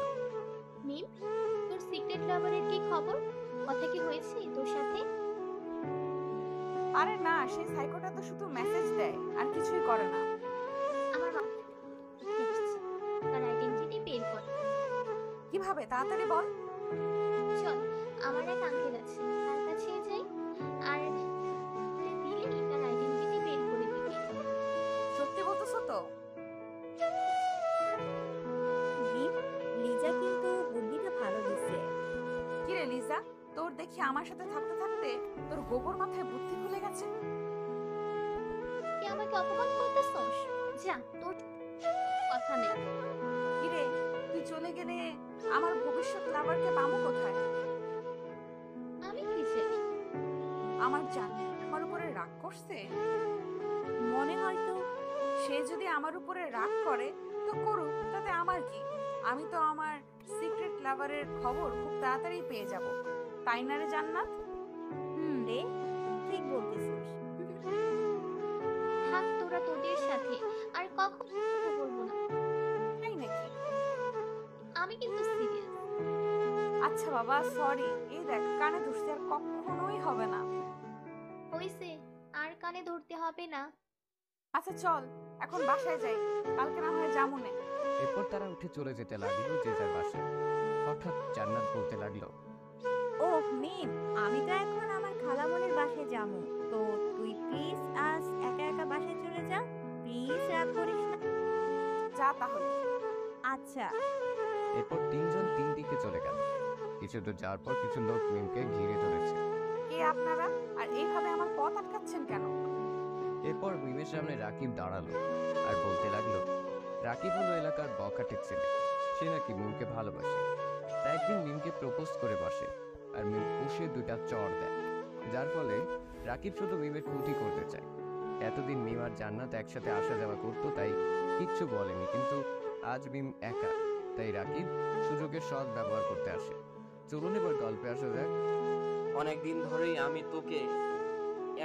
মিম, তোর সিক্রেট লাভারের কি খবর? কথা কি হয়েছে তোর সাথে? আরে না, সেই সাইকোটা তো শুধু মেসেজ দেয় আর কিছুই করে না। আমার তার আইডেন্টিটি বের কর। কিভাবে? তাড়াতাড়ি বল। চল, আমার এক আঙ্কেল আছে, তার কাছে যাই, আর দিলেই তার আইডেন্টিটি বের করে দিবি। সত্যি বলতেছো তো? লিজা কিন্তু বুদ্ধিটা ভালো দিচ্ছে। কি রে লিজা, তোর দেখি আমার সাথে থাকতে থাকতে তোর গোবর মাথায় বুদ্ধি খুলে গেছে। তুই আমাকে অপমান করতেছস? যা, তোর কথা নেই। কি রে, তুই চলে গেলে আমার ভবিষ্যৎ লাভারকে পাবো কোথায়? আমি কি জানি? আমার জান আমার উপরে রাগ করছে মনে হয় তো। সে যদি আমার উপরে রাগ করে তো করুক, তাতে আমার কি? আমি তো আমার সিক্রেট লাভারের খবর খুব তাড়াতাড়ি পেয়ে যাব, তাই না রে জান্নাত? রে, ঠিক বলতেছিস। থাক তোরা তোদের সাথে, আর কখনো কথা বলবো না। তাই নাকি? আমি কিন্তু সিরিয়াস। আচ্ছা বাবা, সরি। এই দেখ, কানে ধরছি, আর কখনোই হবে না। হইছে, আর কানে ধরতে হবে না। আচ্ছা চল, এখন বাসায় যাই, কালকে না হয় যামুনে। এরপর তারা উঠে চলে যেতে লাগলো যে যার বাসায়। হঠাৎ জান্নাত বলতে লাগলো, ওহ মিম, আমি তো এখন আমার খালামণির বাসায় যাবো, তো তুই প্লিজ আজ একা একা বাসায় চলে যা। প্লিজ রাগ করিস না। যা তাহলে। আচ্ছা। এরপর 3 জন 3 দিকে চলে গেল। কিছু দূর যাওয়ার পর কিছু লোক মিমকে ঘিরে ধরেছে। কে আপনারা, আর এইভাবে আমার পথ আটকাচ্ছেন কেন? এরপর মিমের সামনে রাকিব দাঁড়ালো আর বলতে লাগলো, রাকিব হলো এলাকার বখাটের ছেলে। সে নাকি মিমকে ভালোবাসে। তাই একদিন মিমকে প্রপোজ করে বসে, আর মিম পুষে 2টা চড় দেয়, যার ফলে রাকিব শুধু মিমের ক্ষতি করতে চায়। এতদিন মিম আর জান্নাত একসাথে আসা যাওয়া করতো, তাই কিচ্ছু বলেনি। কিন্তু আজ মিম একা, তাই রাকিব সুযোগের সৎ ব্যবহার করতে আসে। চলুন এবার গল্পে আসা যাক। অনেকদিন ধরেই আমি তোকে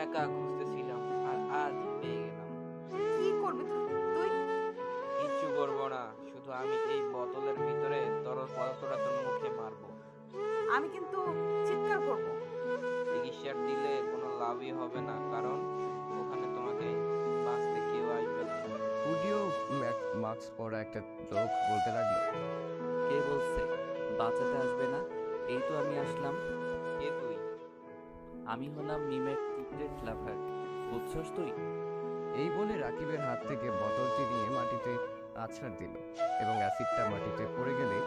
একা খুঁজতেছিলাম আর আজ পেয়ে গেলাম। কি করবি তুই? কিচ্ছু করবো না, শুধু আমি এই বোতলের ভিতরে তরল পদার্থটা তোর মুখে মারবো। আমি কিন্তু চিৎকার করব। চিকিৎসার দিলে কোনো লাভই হবে না, কারণ ওখানে তোমাকে বাঁচতে কেউ আসবে না। স্টুডিও মাস্ক পরা একটা লোক বলতে লাগলো, কে বলছে বাঁচাতে আসবে না? এই তো আমি আসলাম। কে তুই? আমি হলাম মিমের সিক্রেট লাভার, বুঝছস তুই? এই বলে রাকিবের হাত থেকে বোতলটি নিয়ে মাটিতে আছাড় দিল এবং অ্যাসিডটা মাটিতে পড়ে গেলে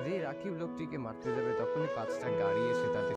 যে রাকিব লোকটিকে মারতে যাবে তখনই 5টা গাড়ি এসে তাদের